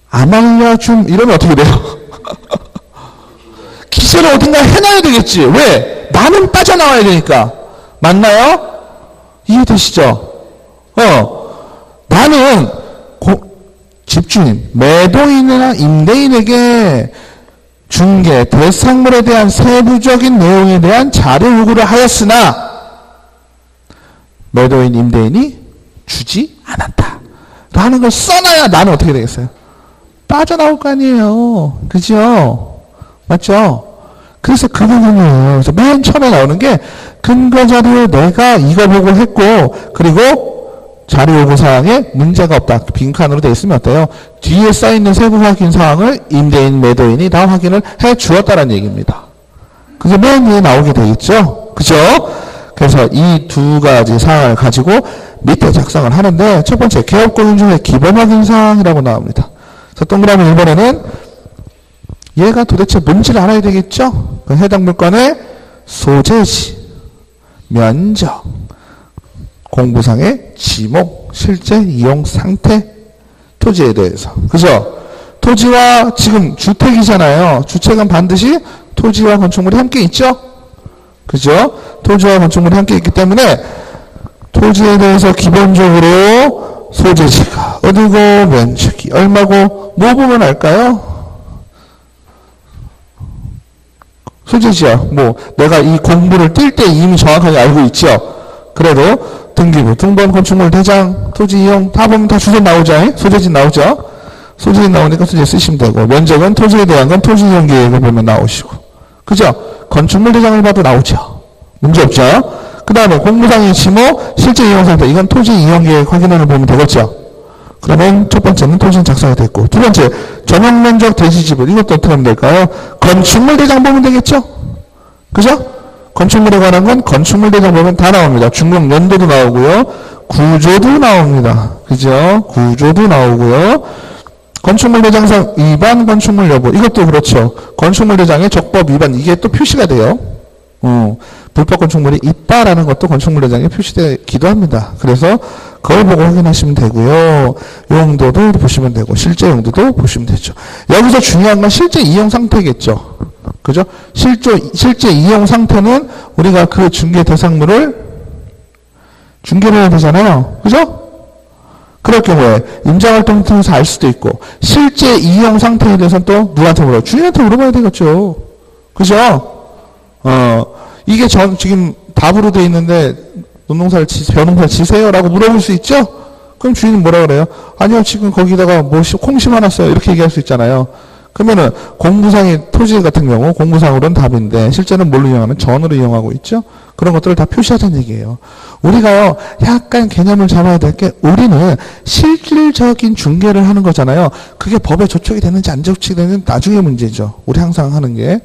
안 알려줌 이러면 어떻게 돼요? 기재를 어딘가 해놔야 되겠지. 왜? 나는 빠져나와야 되니까. 맞나요? 이해되시죠? 나는 집주인, 매도인이나 임대인에게 중개, 대상물에 대한 세부적인 내용에 대한 자료 요구를 하였으나 매도인, 임대인이 주지 않았다 라는 걸 써놔야 나는 어떻게 되겠어요? 빠져나올 거 아니에요. 그죠? 맞죠? 그래서 그 부분이에요. 그래서 맨 처음에 나오는 게 근거 자료에 내가 이거 보고 했고, 그리고 자료 요구 사항에 문제가 없다. 빈칸으로 되어 있으면 어때요? 뒤에 써있는 세부 확인 사항을 임대인, 매도인이 다 확인을 해 주었다는 얘기입니다. 그래서 맨 위에 나오게 되어 있죠? 그죠? 그래서 이 두 가지 사항을 가지고 밑에 작성을 하는데, 첫 번째 개업공인 중에 기본적인 사항이라고 나옵니다. 그래서 동그라미 1번에는 얘가 도대체 뭔지를 알아야 되겠죠? 그 해당 물건의 소재지, 면적, 공부상의 지목, 실제 이용 상태, 토지에 대해서. 그죠? 토지와 지금 주택이잖아요. 주택은 반드시 토지와 건축물이 함께 있죠? 그죠? 토지와 건축물이 함께 있기 때문에 토지에 대해서 기본적으로 소재지가 어디고 면적이 얼마고 뭐 보면 알까요? 소재지야. 뭐 내가 이 공부를 뛸 때 이미 정확하게 알고 있죠. 그래도 등기부, 등본, 건축물, 대장, 토지 이용 다 보면 다 주소 나오죠. 소재지 나오죠. 소재지 나오니까 소재 쓰시면 되고, 면적은 토지에 대한 건 토지 이용 계획을 보면 나오시고, 그죠? 건축물 대장을 봐도 나오죠. 문제 없죠. 그 다음에 공무상의 지목, 실제 이용 상태, 이건 토지 이용 계획 확인을 보면 되겠죠. 그러면 첫 번째는 토지는 작성이 됐고, 두 번째 전용 면적 대지 지분, 이것도 어떻게 하면 될까요? 건축물 대장 보면 되겠죠. 그죠? 건축물에 관한 건 건축물 대장 보면 다 나옵니다. 준공 연도도 나오고요, 구조도 나옵니다. 그죠? 구조도 나오고요. 건축물 대장상 위반 건축물 여부, 이것도 그렇죠. 건축물 대장의 적법 위반, 이게 또 표시가 돼요. 불법 건축물이 있다라는 것도 건축물 대장에 표시되기도 합니다. 그래서 그걸 보고 확인하시면 되고요. 용도도 보시면 되고, 실제 용도도 보시면 되죠. 여기서 중요한 건 실제 이용 상태겠죠. 그죠? 실제 이용 상태는 우리가 그 중개 대상물을 중개를 해야 되잖아요. 그죠? 그럴 경우에 임장활동 통해서 알 수도 있고, 실제 이용 상태에 대해서는 또 누구한테 물어요? 주인한테 물어봐야 되겠죠. 그죠? 이게 지금 답으로 돼 있는데 벼농사를 지세요라고 물어볼 수 있죠? 그럼 주인은 뭐라 그래요? 아니요, 지금 거기다가 콩 심어놨어요. 이렇게 얘기할 수 있잖아요. 그러면은 공부상의 토지 같은 경우 공부상으로는 답인데 실제는 뭘로 이용하는? 전으로 이용하고 있죠? 그런 것들을 다 표시하자는 얘기예요. 우리가요, 약간 개념을 잡아야 될 게, 우리는 실질적인 중개를 하는 거잖아요. 그게 법에 저촉이 되는지 안 저촉이 되는지 나중에 문제죠. 우리 항상 하는 게.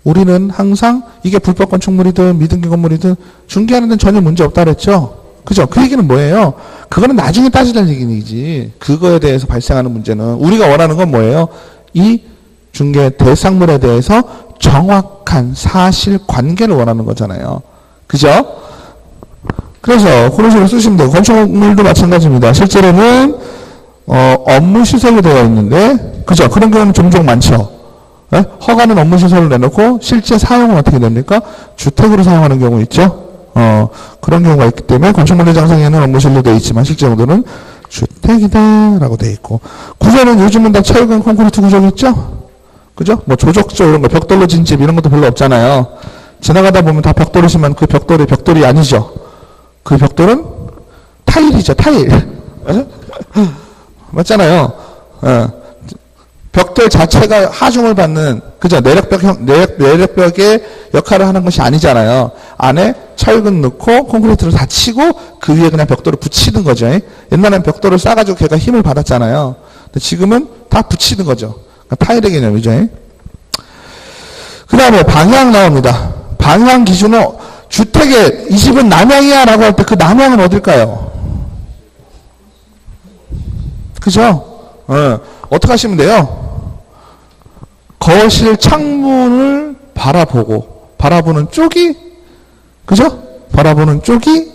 우리는 항상 이게 불법 건축물이든 미등기 건물이든 중개하는 데는 전혀 문제 없다 그랬죠. 그죠? 그 얘기는 뭐예요? 그거는 나중에 따지자는 얘기지. 그거에 대해서 발생하는 문제는, 우리가 원하는 건 뭐예요? 이 중개 대상물에 대해서 정확한 사실 관계를 원하는 거잖아요. 그죠? 그래서 그런 식으로 쓰시면 돼요. 건축물도 마찬가지입니다. 실제로는 업무 시설로 되어 있는데, 그죠? 그런 경우는 종종 많죠. 네? 허가는 업무 시설을 내놓고 실제 사용은 어떻게 됩니까? 주택으로 사용하는 경우 있죠. 그런 경우가 있기 때문에 건축물 대장상에는 업무실로 되어 있지만 실제 용도는 주택이다라고 되어 있고, 구조는 요즘은 다 철근 콘크리트 구조겠죠? 그죠? 뭐 조적조 이런 거, 벽돌로 진 집 이런 것도 별로 없잖아요. 지나가다 보면 다 벽돌이지만 그 벽돌이 아니죠. 그 벽돌은 타일이죠, 타일. 맞잖아요. 벽돌 자체가 하중을 받는, 그죠? 내력벽의 역할을 하는 것이 아니잖아요. 안에 철근 넣고 콘크리트를 다 치고 그 위에 그냥 벽돌을 붙이는 거죠. 옛날에는 벽돌을 싸가지고 걔가 힘을 받았잖아요. 근데 지금은 다 붙이는 거죠. 그러니까 타일의 개념이죠. 그 다음에 방향 나옵니다. 방향 기준은 주택에 이 집은 남향이야 라고 할 때 그 남향은 어딜까요? 그죠? 어떻게 하시면 돼요? 거실 창문을 바라보는 쪽이, 그죠? 바라보는 쪽이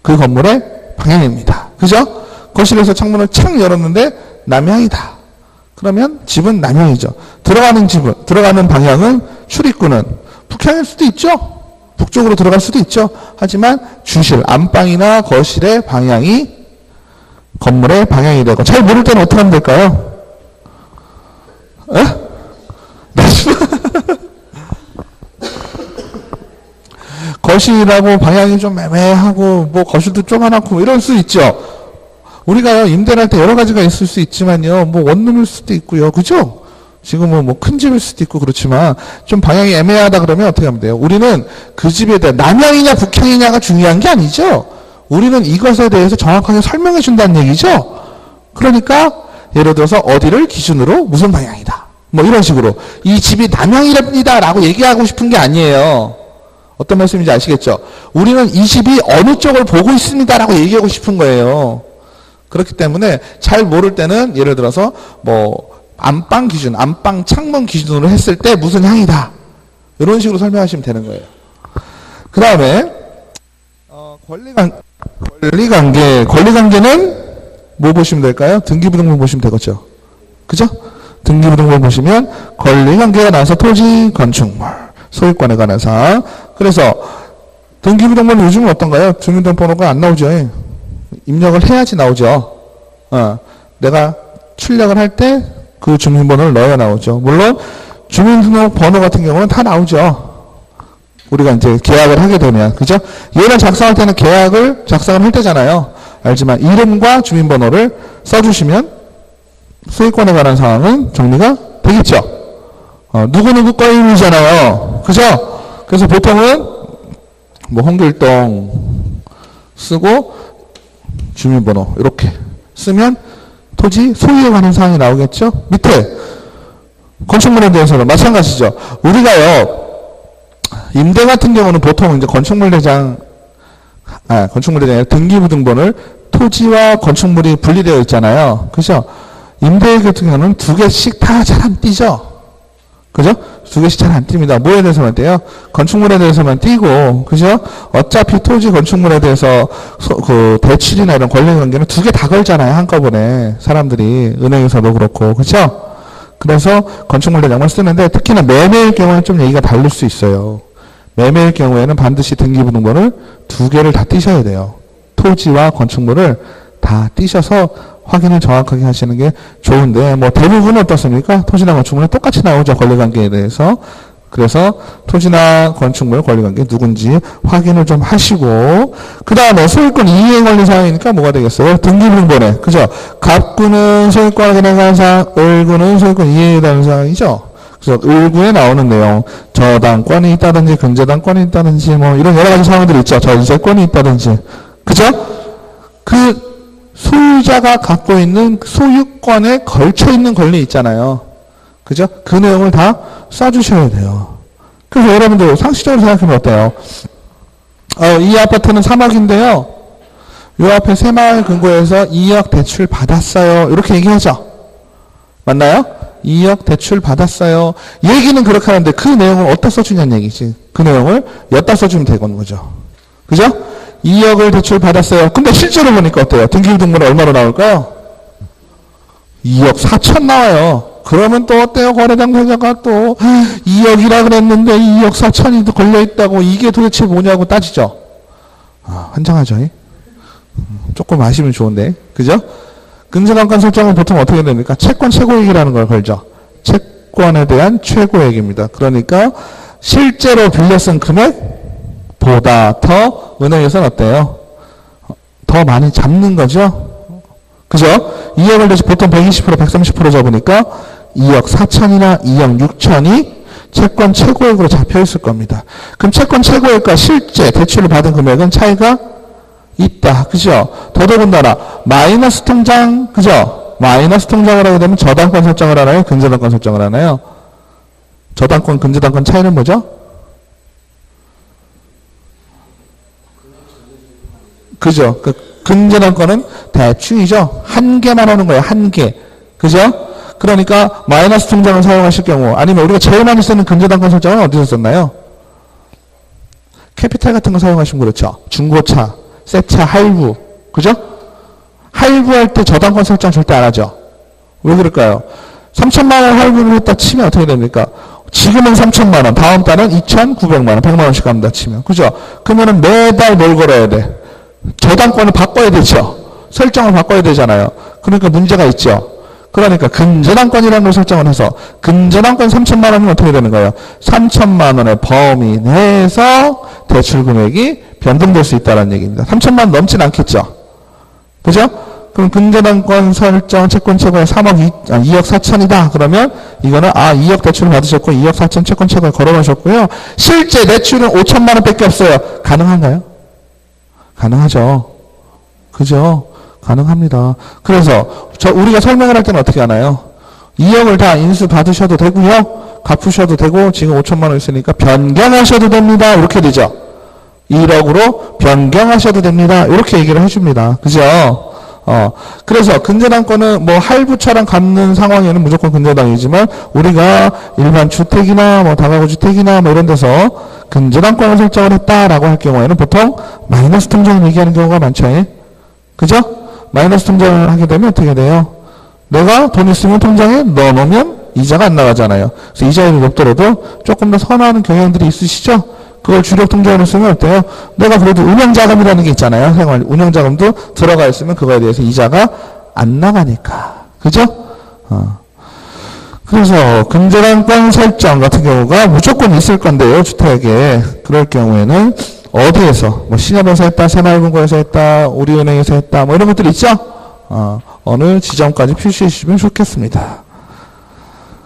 그 건물의 방향입니다. 그죠? 거실에서 창문을 착 열었는데 남향이다. 그러면 집은 남향이죠. 들어가는 방향은 출입구는 북향일 수도 있죠. 북쪽으로 들어갈 수도 있죠. 하지만 주실, 안방이나 거실의 방향이 건물의 방향이 되고, 잘 모를 때는 어떻게 하면 될까요? 거실하고 방향이 좀 애매하고, 뭐 거실도 조그맣고 이럴 수 있죠. 우리가 임대를 할 때 여러 가지가 있을 수 있지만요, 뭐 원룸일 수도 있고요. 그죠? 지금은 뭐 큰 집일 수도 있고 그렇지만 좀 방향이 애매하다 그러면 어떻게 하면 돼요? 우리는 그 집에 대한 남향이냐 북향이냐가 중요한 게 아니죠. 우리는 이것에 대해서 정확하게 설명해 준다는 얘기죠. 그러니까 예를 들어서 어디를 기준으로 무슨 방향이다, 뭐 이런 식으로 이 집이 남향이랍니다 라고 얘기하고 싶은 게 아니에요. 어떤 말씀인지 아시겠죠? 우리는 이 집이 어느 쪽을 보고 있습니다라고 얘기하고 싶은 거예요. 그렇기 때문에 잘 모를 때는 예를 들어서 뭐 안방 기준, 안방 창문 기준으로 했을 때 무슨 향이다. 이런 식으로 설명하시면 되는 거예요. 그 다음에 권리관계는 뭐 보시면 될까요? 등기부등본 보시면 되겠죠. 그죠? 등기부등본 보시면 권리관계가 나와서 토지, 건축물, 소유권에 관한 사항. 그래서 등기부등본은 요즘은 어떤가요? 주민등록번호가 안 나오죠. 입력을 해야지 나오죠. 내가 출력을 할 때 그 주민번호를 넣어야 나오죠. 물론 주민등록번호 같은 경우는 다 나오죠. 우리가 이제 계약을 하게 되면, 그죠? 얘를 작성할 때는 계약을 작성을 할 때잖아요. 알지만 이름과 주민번호를 써주시면 소유권에 관한 사항은 정리가 되겠죠. 누구누구 거임이잖아요. 그죠? 그래서 보통은 뭐 홍길동 쓰고 주민번호 이렇게 쓰면 토지 소유에 관한 사항이 나오겠죠. 밑에 건축물에 대해서는 마찬가지죠. 우리가요 임대 같은 경우는 보통 이제 건축물대장에 등기부등본을 토지와 건축물이 분리되어 있잖아요. 그죠? 임대 같은 경우는 두 개씩 다 잘 안 띄죠. 그죠? 두 개씩 잘 안 띱니다. 뭐에 대해서만 떼요? 건축물에 대해서만 띄고, 그죠? 어차피 토지 건축물에 대해서 그 대출이나 이런 권리관계는 두 개 다 걸잖아요. 한꺼번에 사람들이 은행에서도 그렇고, 그죠? 그래서 건축물 대장만 쓰는데 특히나 매매일 경우에는 좀 얘기가 다를 수 있어요. 매매일 경우에는 반드시 등기부등본을 두 개를 다 띄셔야 돼요. 토지와 건축물을 다 띄셔서 확인을 정확하게 하시는 게 좋은데, 뭐 대부분은 어떻습니까? 토지나 건축물은 똑같이 나오죠. 권리관계에 대해서. 그래서 토지나 건축물 권리관계 누군지 확인을 좀 하시고, 그 다음에 소유권 이행 권리 사항이니까 뭐가 되겠어요? 등기부등본에, 그죠? 갑구는 소유권에 관한 사항, 을구는 소유권 이행에 대한 사항이죠. 그래서 을구에 나오는 내용, 저당권이 있다든지 근저당권이 있다든지 뭐 이런 여러 가지 사항들이 있죠. 전세권이 있다든지, 그죠? 그 소유자가 갖고 있는 소유권에 걸쳐 있는 권리 있잖아요. 그죠? 그 내용을 다 써주셔야 돼요. 그래서 여러분들 상식적으로 생각하면 어때요? 이 아파트는 3억인데요. 요 앞에 새마을 금고에서 2억 대출 받았어요. 이렇게 얘기하죠. 맞나요? 2억 대출 받았어요. 얘기는 그렇게 하는데 그 내용을 어디다 써주냐는 얘기지. 그 내용을 여기다 써주면 되는 거죠. 그죠? 2억을 대출 받았어요. 근데 실제로 보니까 어때요? 등기부등본에 얼마로 나올까요? 2억 4천 나와요. 그러면 또 어때요? 거래 당사자가 또 2억이라 그랬는데 2억 4천이 걸려있다고 이게 도대체 뭐냐고 따지죠. 환장하죠. 조금 아시면 좋은데. 그죠? 근저당권 설정은 보통 어떻게 됩니까? 채권 최고액이라는 걸 걸죠. 채권에 대한 최고액입니다. 그러니까 실제로 빌려 쓴 금액보다 더 은행에서는 어때요? 더 많이 잡는 거죠. 그죠? 2억을 대신 보통 120%, 130% 잡으니까 2억 4천이나 2억 6천이 채권 최고액으로 잡혀 있을 겁니다. 그럼 채권 최고액과 실제 대출을 받은 금액은 차이가 있다. 그죠? 더더군다나 마이너스 통장, 그죠? 마이너스 통장을 하게 되면 저당권 설정을 하나요? 근저당권 설정을 하나요? 저당권, 근저당권 차이는 뭐죠? 그죠? 그 근저당권은 대충이죠. 한 개만 오는 거예요. 한 개. 그죠? 그러니까 마이너스 통장을 사용하실 경우, 아니면 우리가 제일 많이 쓰는 근저당권 설정은 어디서 썼나요? 캐피탈 같은 거 사용하시면 그렇죠. 중고차, 새차, 할부. 그죠? 할부할 때 저당권 설정 절대 안 하죠. 왜 그럴까요? 3천만 원 할부를 했다 치면 어떻게 됩니까? 지금은 3천만 원, 다음 달은 2,900만 원, 100만 원씩 갑니다 치면. 그죠? 그러면은 매달 뭘 걸어야 돼? 저당권을 바꿔야 되죠. 설정을 바꿔야 되잖아요. 그러니까 문제가 있죠. 그러니까 근저당권이라는 걸 설정을 해서 근저당권 3천만 원이면 어떻게 되는 거예요? 3천만 원의 범위 내에서 대출 금액이 변동될 수 있다는 얘기입니다. 3천만 원 넘진 않겠죠. 그죠? 그럼 근저당권 설정 채권 최고액 2억 4천이다. 그러면 이거는 2억 대출을 받으셨고 2억 4천 채권 최고액 걸어놓으셨고요. 실제 대출은 5천만 원밖에 없어요. 가능한가요? 가능하죠. 그죠? 가능합니다. 그래서 우리가 설명을 할 때는 어떻게 하나요? 2억을 다 인수 받으셔도 되고요. 갚으셔도 되고 지금 5천만 원 있으니까 변경하셔도 됩니다. 이렇게 되죠. 1억으로 변경하셔도 됩니다. 이렇게 얘기를 해줍니다. 그죠? 그래서 근저당권은 뭐 할부처럼 갚는 상황에는 무조건 근저당이지만 우리가 일반 주택이나 뭐 다가구 주택이나 뭐 이런 데서 근저당권을 설정을 했다라고 할 경우에는 보통 마이너스 통장을 얘기하는 경우가 많죠. 그죠? 마이너스 통장을 하게 되면 어떻게 돼요? 내가 돈 있으면 통장에 넣어놓으면 이자가 안 나가잖아요. 그래서 이자율이 높더라도 조금 더 선호하는 경향들이 있으시죠? 그걸 주력 통장으로 쓰면 어때요? 내가 그래도 운영자금이라는 게 있잖아요. 생활 운영자금도 들어가 있으면 그거에 대해서 이자가 안 나가니까. 그죠? 그래서 근저당권 설정 같은 경우가 무조건 있을 건데요. 주택에. 그럴 경우에는 어디에서? 뭐 신협에서 했다, 새마을금고에서 했다, 우리은행에서 했다, 뭐 이런 것들 있죠? 어느 지점까지 표시해 주시면 좋겠습니다.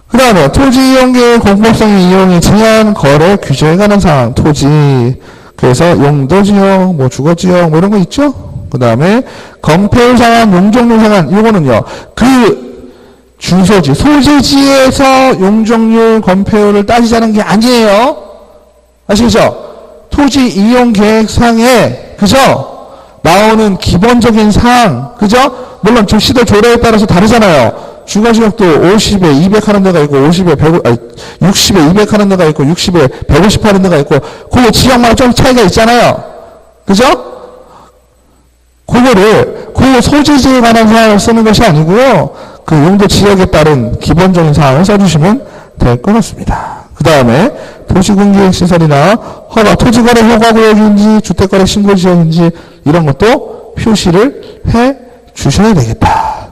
그 다음에 토지 이용계획 공법성의 이용에 제한 거래 규제에 관한 사항. 토지, 그래서 용도지역, 뭐 주거지역, 뭐 이런 거 있죠? 그 다음에 건폐율 상한, 용적률 상한. 요거는요, 그 주소지, 소재지에서 용적률, 건폐율을 따지자는 게 아니에요. 아시겠죠? 토지 이용 계획상에, 그죠? 나오는 기본적인 사항, 그죠? 물론 시도 조례에 따라서 다르잖아요. 주거지역도 50에 200 하는 데가 있고, 50에 60에 200 하는 데가 있고, 60에 150 하는 데가 있고, 그 지역마다 좀 차이가 있잖아요. 그죠? 그거를, 그 소재지에 관한 사항을 쓰는 것이 아니고요. 그 용도 지역에 따른 기본적인 사항을 써주시면 될 것 같습니다. 그 다음에 도시군기획시설이나 허가, 토지거래 허가구역인지 주택거래 신고지역인지 이런 것도 표시를 해 주셔야 되겠다.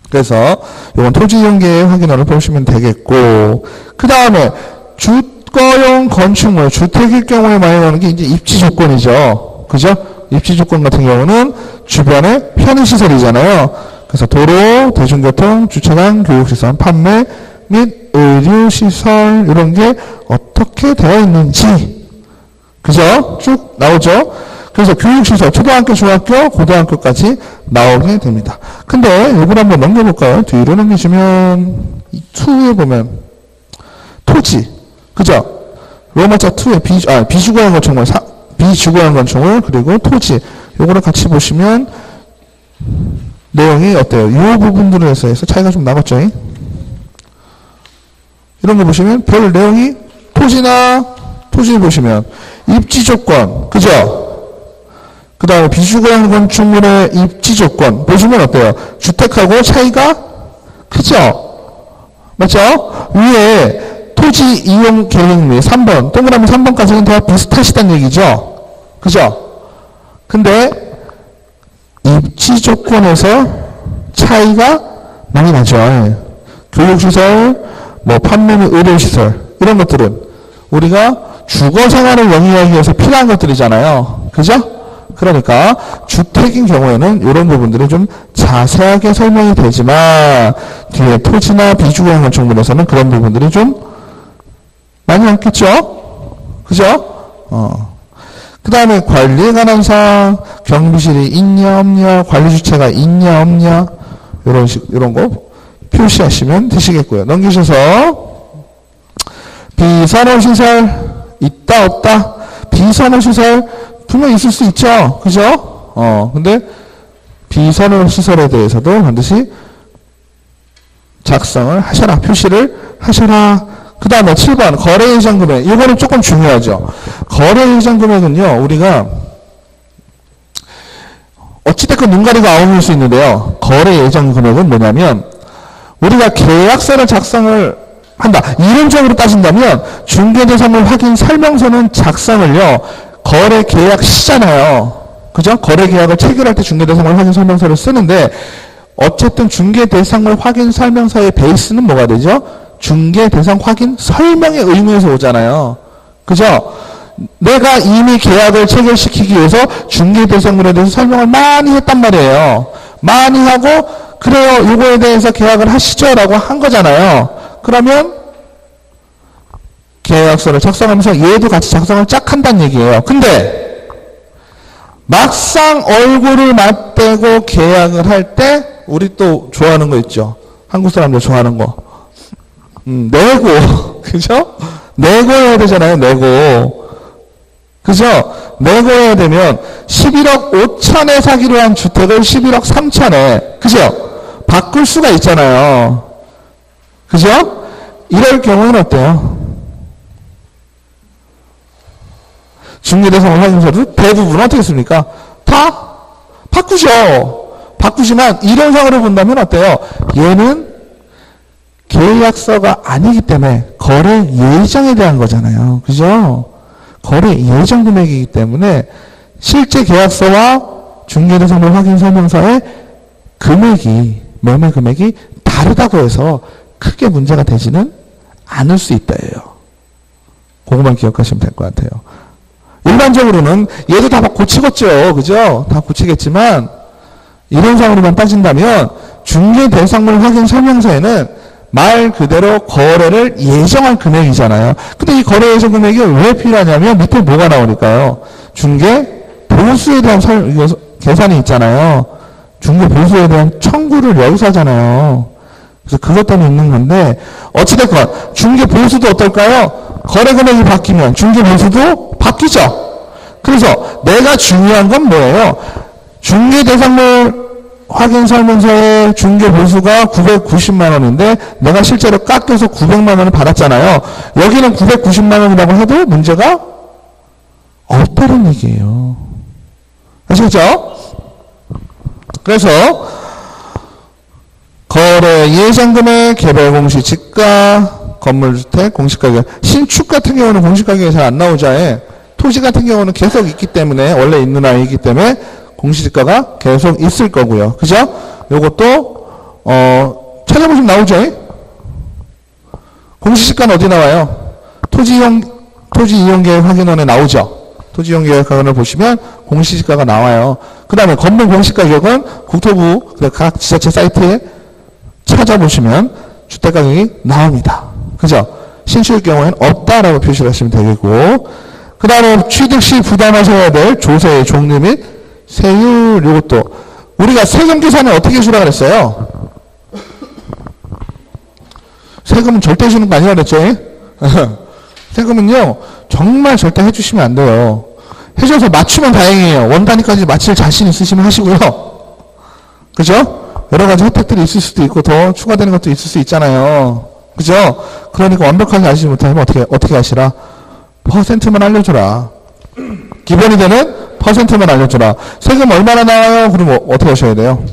그래서 이건 토지이용계획 확인원을 보시면 되겠고, 그 다음에 주거용 건축물, 주택일 경우에 많이 나오는 게 이제 입지 조건이죠. 그죠? 입지 조건 같은 경우는 주변에 편의시설이잖아요. 그래서 도로, 대중교통, 주차장, 교육시설, 판매 및 의료시설 이런 게 어떻게 되어 있는지, 그죠? 쭉 나오죠? 그래서 교육시설, 초등학교, 중학교, 고등학교까지 나오게 됩니다. 근데 이걸 한번 넘겨볼까요? 뒤로 넘기시면 2에 보면 토지, 그죠? 로마자 2에 비주거형 건축물, 비주거형 건축물, 그리고 토지 요거를 같이 보시면 내용이 어때요? 이 부분들에 해서 차이가 좀 나겠죠? 이런 거 보시면 별 내용이 토지를 보시면 입지 조건, 그죠? 그 다음에 비주거형 건축물의 입지 조건 보시면 어때요? 주택하고 차이가 크죠? 맞죠? 위에 토지 이용 계획 및 3번, 동그라미 3번까지는 다 비슷하시다는 얘기죠? 그죠? 근데 입지 조건에서 차이가 많이 나죠. 교육시설, 뭐 판매 및 의료시설 이런 것들은 우리가 주거생활을 영위하기 위해서 필요한 것들이잖아요. 그죠? 그러니까 주택인 경우에는 이런 부분들이 좀 자세하게 설명이 되지만 뒤에 토지나 비주거형 건축물에서는 그런 부분들이 좀 많이 없겠죠? 그죠? 그 다음에 관리에 관한 사항, 경비실이 있냐 없냐, 관리주체가 있냐 없냐 이런 거 표시하시면 되시겠고요. 넘기셔서 비산업시설 있다 없다. 비산업시설 분명히 있을 수 있죠. 그죠? 근데 비산업시설에 대해서도 반드시 작성을 하셔라. 표시를 하셔라. 그 다음에 7번 거래예정 금액. 이거는 조금 중요하죠. 거래예정 금액은요. 우리가 어찌됐건 눈가리가 아홉일 수 있는데요. 거래예정 금액은 뭐냐면 우리가 계약서를 작성을 한다. 이론적으로 따진다면 중개대상물 확인 설명서는 작성을요. 거래 계약 시잖아요. 그죠? 거래 계약을 체결할 때 중개대상물 확인 설명서를 쓰는데 어쨌든 중개대상물 확인 설명서의 베이스는 뭐가 되죠? 중개대상 확인 설명의 의무에서 오잖아요. 그죠? 내가 이미 계약을 체결시키기 위해서 중개대상물에 대해서 설명을 많이 했단 말이에요. 많이 하고 그래요. 이거에 대해서 계약을 하시죠 라고 한 거잖아요. 그러면 계약서를 작성하면서 얘도 같이 작성을 쫙 한다는 얘기예요. 근데 막상 얼굴을 맞대고 계약을 할 때 우리 또 좋아하는 거 있죠. 한국 사람들 좋아하는 거. 내고. 그죠? 내고 해야 되잖아요, 내고. 그죠? 내고 해야 되면 11억 5천에 사기로 한 주택을 11억 3천에. 그죠? 바꿀 수가 있잖아요. 그죠? 이럴 경우는 어때요? 중개대상을 확인서도 대부분 어떻게 씁니까? 다 바꾸죠. 바꾸지만 이론상으로 본다면 어때요? 얘는 계약서가 아니기 때문에 거래 예정에 대한 거잖아요. 그죠? 거래 예정 금액이기 때문에 실제 계약서와 중개대상물 확인 설명서의 금액이, 매매 금액이 다르다고 해서 크게 문제가 되지는 않을 수 있다예요. 그것만 기억하시면 될 것 같아요. 일반적으로는 얘도 다 고치겠죠. 그죠? 다 고치겠지만 이론상으로만 따진다면 중개대상물 확인 설명서에는 말 그대로 거래를 예정한 금액이잖아요. 근데 이 거래 예정 금액이 왜 필요하냐면 밑에 뭐가 나오니까요. 중개 보수에 대한 계산이 있잖아요. 중개 보수에 대한 청구를 여기서 하잖아요. 그래서 그것 때문에 있는 건데 어찌됐건 중개 보수도 어떨까요? 거래 금액이 바뀌면 중개 보수도 바뀌죠. 그래서 내가 중요한 건 뭐예요? 중개 대상물 확인 설명서의 중개 보수가 990만 원인데 내가 실제로 깎여서 900만 원을 받았잖아요. 여기는 990만 원이라고 해도 문제가 없다는 얘기예요. 아시겠죠? 그래서 거래 예정금액, 개별 공시 지가, 건물주택 공시가격, 신축 같은 경우는 공시가격이 잘 안 나오죠. 토지 같은 경우는 계속 있기 때문에 원래 있는 아이이기 때문에 공시지가가 계속 있을 거고요. 그죠? 요것도 찾아보시면 나오죠. 공시지가는 어디 나와요? 토지 이용계획 확인원에 나오죠. 토지 이용계획 확인원을 보시면 공시지가가 나와요. 그 다음에 건물 공시가격은 국토부 각 지자체 사이트에 찾아보시면 주택가격이 나옵니다. 그죠? 신축의 경우에는 없다라고 표시를 하시면 되겠고, 그 다음에 취득 시 부담하셔야 될 조세의 종류 및 세율, 이것도 우리가 세금 계산을 어떻게 주라 그랬어요? 세금은 절대 주는 거 아니라 그랬죠? 세금은요 정말 절대 해주시면 안 돼요. 해줘서 맞추면 다행이에요. 원 단위까지 맞힐 자신 있으시면 하시고요. 그죠? 여러 가지 혜택들이 있을 수도 있고 더 추가되는 것도 있을 수 있잖아요. 그죠? 그러니까 완벽하게 아시지 못하면 어떻게 하시라? 퍼센트만 알려줘라. 기본이 되는 퍼센트만 알려줘라. 세금 얼마나 나와요? 그럼 어떻게 하셔야 돼요?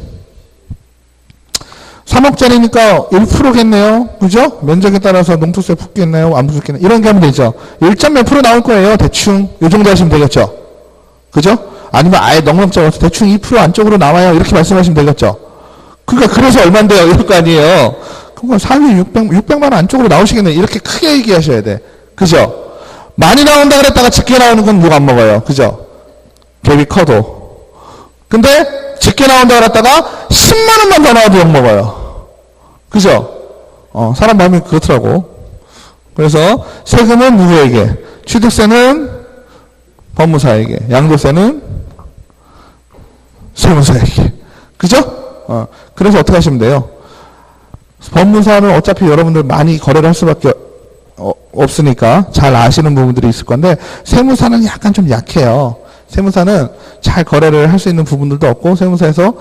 3억짜리니까 1%겠네요. 그죠? 면적에 따라서 농토세 붙겠네요. 안 붙겠네요. 이런 게 하면 되죠. 1점 몇 프로 나올 거예요. 대충. 이 정도 하시면 되겠죠. 그죠? 아니면 아예 넉넉짜리 대충 2% 안쪽으로 나와요. 이렇게 말씀하시면 되겠죠. 그러니까 그래서 얼만데요? 이럴 거 아니에요. 그럼 사위 600만 원 안쪽으로 나오시겠네. 이렇게 크게 얘기하셔야 돼. 그죠? 많이 나온다 그랬다가 적게 나오는 건 욕 안 먹어요. 그죠? 갭이 커도. 근데 적게 나온다 그랬다가 10만 원만 더 나와도 욕 먹어요. 그죠? 사람 마음이 그렇더라고. 그래서 세금은 누구에게? 취득세는 법무사에게, 양도세는 세무사에게. 그죠? 그래서 어떻게 하시면 돼요? 법무사는 어차피 여러분들 많이 거래를 할 수밖에 없으니까 잘 아시는 부분들이 있을 건데, 세무사는 약간 좀 약해요. 세무사는 잘 거래를 할 수 있는 부분들도 없고, 세무사에서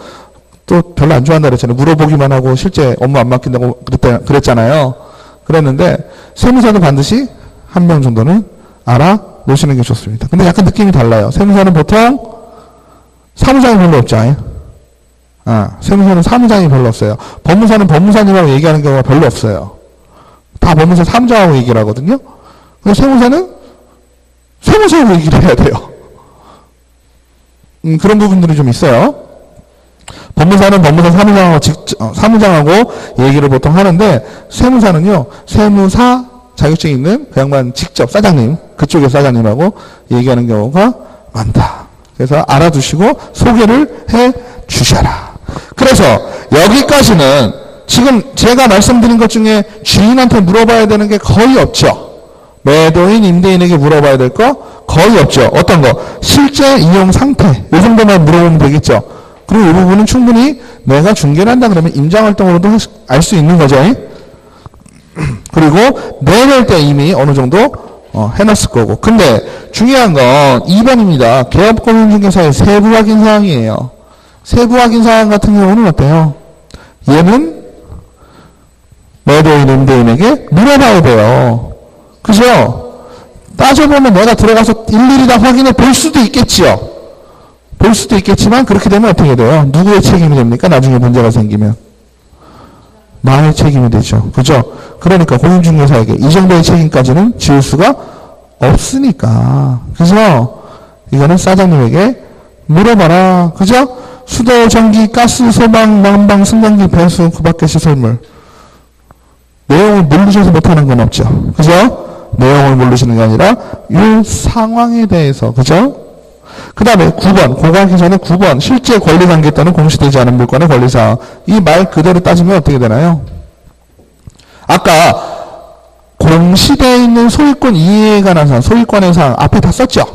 또 별로 안 좋아한다 그랬잖아요. 물어보기만 하고 실제 업무 안 맡긴다고 그랬잖아요. 그랬는데 세무사는 반드시 한 명 정도는 알아놓으시는 게 좋습니다. 근데 약간 느낌이 달라요. 세무사는 보통 사무장이 별로 없죠. 세무사는 사무장이 별로 없어요. 법무사는 법무사님하고 얘기하는 경우가 별로 없어요. 다 법무사 사무장하고 얘기를 하거든요. 근데 세무사는 세무사하고 얘기를 해야 돼요. 그런 부분들이 좀 있어요. 법무사는 법무사 사무장하고 얘기를 보통 하는데, 세무사는요, 세무사 자격증이 있는 그 양반 직접 사장님, 그쪽의 사장님하고 얘기하는 경우가 많다. 그래서 알아두시고 소개를 해 주셔라. 그래서 여기까지는 지금 제가 말씀드린 것 중에 주인한테 물어봐야 되는 게 거의 없죠. 매도인, 임대인에게 물어봐야 될 거 거의 없죠. 어떤 거? 실제 이용 상태. 이 정도만 물어보면 되겠죠. 그리고 이 부분은 충분히 내가 중개를 한다 그러면 임장활동으로도 알 수 있는 거죠. 그리고 내낼 때 이미 어느 정도 해놨을 거고. 근데 중요한 건 2번입니다. 개업공인중개사의 세부 확인 사항이에요. 세부 확인 사항 같은 경우는 어때요? 얘는 매도인, 임대인에게 물어봐야 돼요. 그죠? 따져보면 내가 들어가서 일일이 다 확인해 볼 수도 있겠지요. 볼 수도 있겠지만 그렇게 되면 어떻게 돼요? 누구의 책임이 됩니까? 나중에 문제가 생기면. 나의 책임이 되죠. 그죠? 그러니까 공인중개사에게 이 정도의 책임까지는 지울 수가 없으니까. 그래서 이거는 사장님에게 물어봐라. 그죠? 수도, 전기, 가스, 소방, 난방, 승강기, 배수, 그 밖의 시설물. 내용을 모르셔서 못하는 건 없죠. 그죠? 내용을 모르시는 게 아니라 이 상황에 대해서. 그죠? 그 다음에 9번, 고가하기 전에 9번, 실제 권리관계 또는 공시되지 않은 물건의 권리사항. 이 말 그대로 따지면 어떻게 되나요? 아까 공시되어 있는 소유권 이해에 관한 사항, 소유권의 사항 앞에 다 썼죠?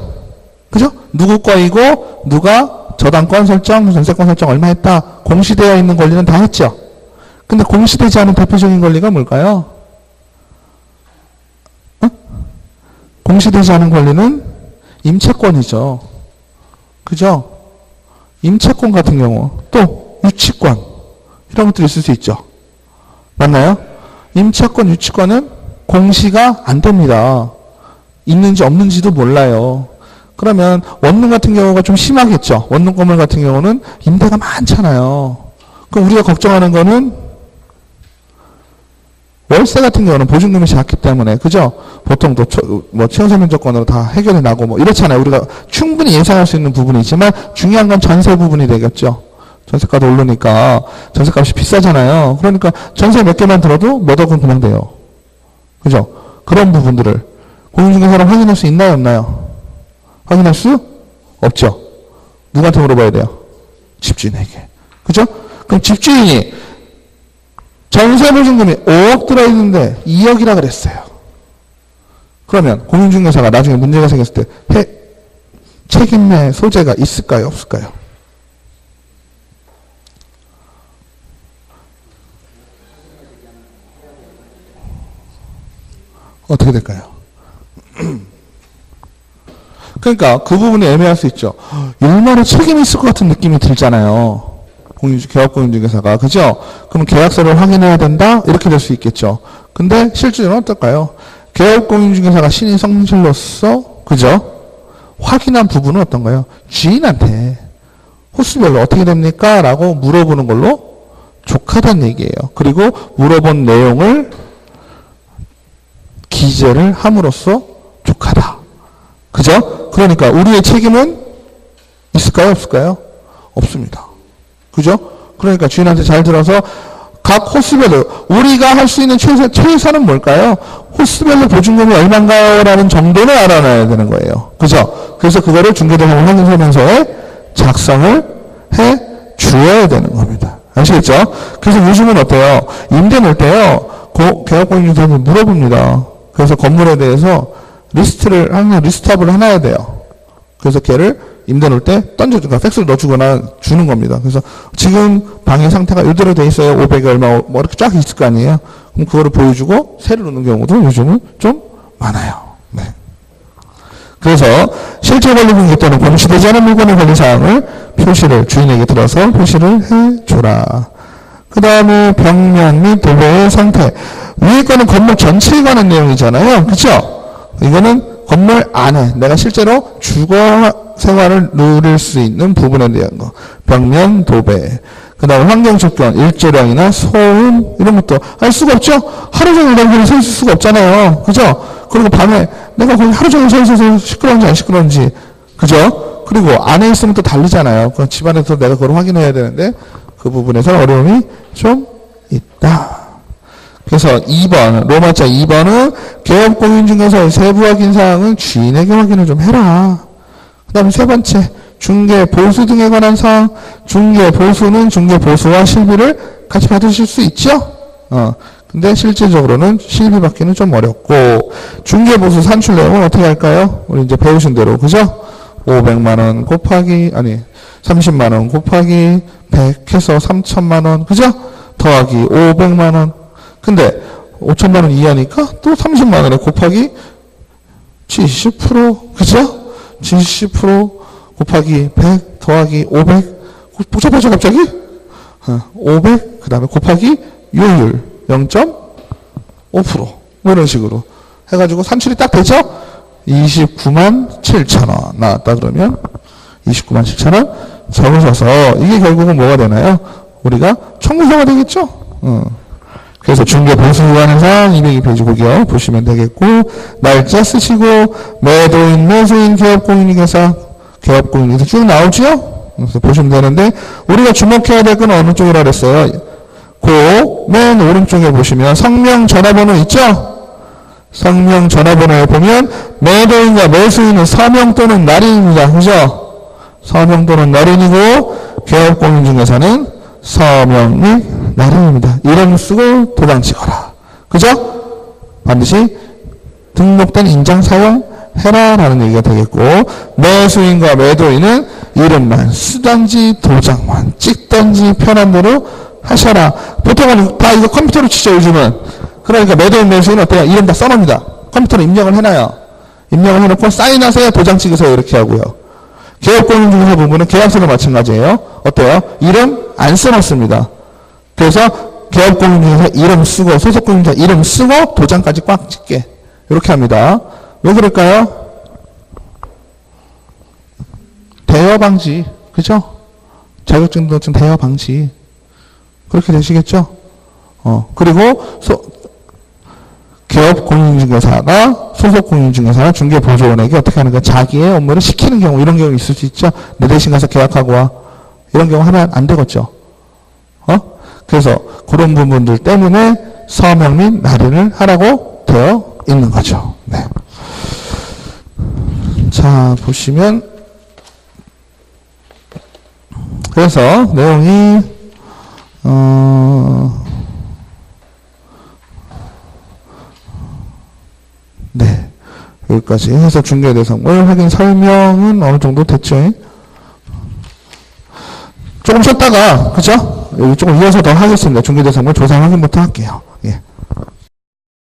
그죠? 누구 거이고, 누가 저당권 설정, 전세권 설정 얼마 했다. 공시되어 있는 권리는 다 했죠? 근데 공시되지 않은 대표적인 권리가 뭘까요? 공시되지 않은 권리는 임차권이죠. 그죠? 임차권 같은 경우, 또 유치권, 이런 것들이 있을 수 있죠. 맞나요? 임차권, 유치권은 공시가 안 됩니다. 있는지 없는지도 몰라요. 그러면 원룸 같은 경우가 좀 심하겠죠. 원룸 건물 같은 경우는 임대가 많잖아요. 그럼 우리가 걱정하는 거는 월세 같은 경우는 보증금이 작기 때문에, 그죠? 보통 또 최우선 면적권으로 다 해결이 나고 뭐 이렇잖아요. 우리가 충분히 예상할 수 있는 부분이지만 중요한 건 전세 부분이 되겠죠. 전세가도 오르니까 전세값이 비싸잖아요. 그러니까 전세 몇 개만 들어도 몇 억은 그냥 돼요. 그죠? 그런 부분들을 공인중개사랑 확인할 수 있나요, 없나요? 확인할 수 없죠. 누구한테 물어봐야 돼요? 집주인에게. 그죠? 그럼 집주인이 전세보증금이 5억 들어있는데 2억이라 그랬어요. 그러면 공인중개사가 나중에 문제가 생겼을 때 책임의 소재가 있을까요, 없을까요? 어떻게 될까요? 그러니까 그 부분이 애매할 수 있죠. 일말의 책임이 있을 것 같은 느낌이 들잖아요. 개업공인중개사가. 그죠? 그럼 계약서를 확인해야 된다? 이렇게 될 수 있겠죠. 근데 실질은 어떨까요? 개업공인중개사가 신인 성실로서, 그죠? 확인한 부분은 어떤가요? 주인한테 호수별로 어떻게 됩니까? 라고 물어보는 걸로 족하다는 얘기예요. 그리고 물어본 내용을 기재를 함으로써 족하다. 그죠? 그러니까 우리의 책임은 있을까요? 없을까요? 없습니다. 그죠? 그러니까 주인한테 잘 들어서 각 호수별로 우리가 할 수 있는 최소는 뭘까요? 호수별로 보증금이 얼마인가요? 라는 정도는 알아놔야 되는 거예요. 그죠? 그래서 그거를 중개대금 확인서면서에 작성을 해 주어야 되는 겁니다. 아시겠죠? 그래서 요즘은 어때요? 임대 놓을 때요. 개업공인중개사한테 물어봅니다. 그래서 건물에 대해서 항상 리스트업을 해놔야 돼요. 그래서 걔를 임대 놓을 때 던져주거나 팩스를 넣어주거나 주는 겁니다. 그래서 지금 방의 상태가 이대로 돼 있어요. 500에 얼마 뭐 이렇게 쫙 있을 거 아니에요. 그럼 그거를 보여주고 세를 놓는 경우도 요즘은 좀 많아요. 네. 그래서 실제 권리분기 또는 공시되지 않은 물건의 권리사항을 주인에게 들어서 표시를 해줘라. 그 다음에 벽면 및 도로의 상태. 위에 거는 건물 전체에 관한 내용이잖아요. 그쵸? 이거는 건물 안에 내가 실제로 주거 생활을 누릴 수 있는 부분에 대한 거. 벽면, 도배. 그 다음에 환경조건, 일조량이나 소음, 이런 것도 알 수가 없죠? 하루 종일 거기 서 있을 수가 없잖아요. 그죠? 그리고 밤에 내가 거기 하루 종일 서 있어서 시끄러운지 안 시끄러운지. 그죠? 그리고 안에 있으면 또 다르잖아요. 그 집안에서 내가 그걸 확인해야 되는데 그 부분에서 어려움이 좀 있다. 그래서 2번, 로마자 2번은 개업공인중개사의 세부 확인 사항은 주인에게 확인을 좀 해라. 그 다음에 세 번째, 중개, 보수 등에 관한 사항. 중개, 보수는 중개, 보수와 실비를 같이 받으실 수 있죠? 근데 실제적으로는 실비 받기는 좀 어렵고, 중개, 보수, 산출 내용은 어떻게 할까요? 우리 이제 배우신 대로, 그죠? 500만원 곱하기, 30만원 곱하기 100 해서 3천만원, 그죠? 더하기 500만원. 근데 5천만원 이하니까 또 30만원에 곱하기 70%, 그죠? 70% 곱하기 100 더하기 500. 복잡하죠, 갑자기? 500, 그 다음에 곱하기 요율 0.5%. 뭐 이런 식으로 해가지고 산출이 딱 되죠? 29만 7천원 나왔다 그러면 29만 7천원 적으셔서 이게 결국은 뭐가 되나요? 우리가 총무서가 되겠죠? 그래서 중개보수기관에서 202페이지 보기요. 보시면 되겠고, 날짜 쓰시고, 매도인, 매수인, 개업공인중개사, 개업공인중개사 쭉 나오죠? 그래서 보시면 되는데, 우리가 주목해야 될 건 어느 쪽이라 그랬어요? 맨 오른쪽에 보시면 성명 전화번호 있죠? 성명 전화번호에 보면 매도인과 매수인은 서명 또는 날인입니다. 그죠? 서명 또는 날인이고 개업공인중개사는 서명 및 날인입니다. 이름 쓰고 도장 찍어라. 그죠? 반드시 등록된 인장 사용해라 라는 얘기가 되겠고, 매수인과 매도인은 이름만 쓰던지 도장만 찍던지 편한 대로 하셔라. 보통은 다 이거 컴퓨터로 치죠, 요즘은. 그러니까 매도인, 매수인 어때요? 이름 다 써놓습니다. 컴퓨터로 입력을 해놔요. 입력을 해놓고 사인하세요, 도장 찍으세요, 이렇게 하고요. 개업공인중개사 부분은 계약서도 마찬가지예요. 어때요? 이름 안 써놓습니다. 그래서 개업공인중개사 이름 쓰고 소속공인중개사 이름 쓰고 도장까지 꽉 찍게 이렇게 합니다. 왜 그럴까요? 대여 방지, 그죠? 자격증 등록증 대여 방지 그렇게 되시겠죠? 그리고 개업공인중개사가 소속공인중개사나 중개보조원에게 어떻게 하는 거야? 자기의 업무를 시키는 경우, 이런 경우 있을 수 있죠? 내 대신 가서 계약하고 와. 이런 경우 하면 안 되겠죠? 그래서 그런 부분들 때문에 서명 및 날인을 하라고 되어 있는 거죠. 네. 자, 보시면, 그래서 내용이, 네. 여기까지 해서 중개대상물 확인 설명은 어느 정도 됐죠? 조금 쉬었다가, 그죠? 여기 조금 이어서 더 하겠습니다. 중개대상물 조사 확인부터 할게요.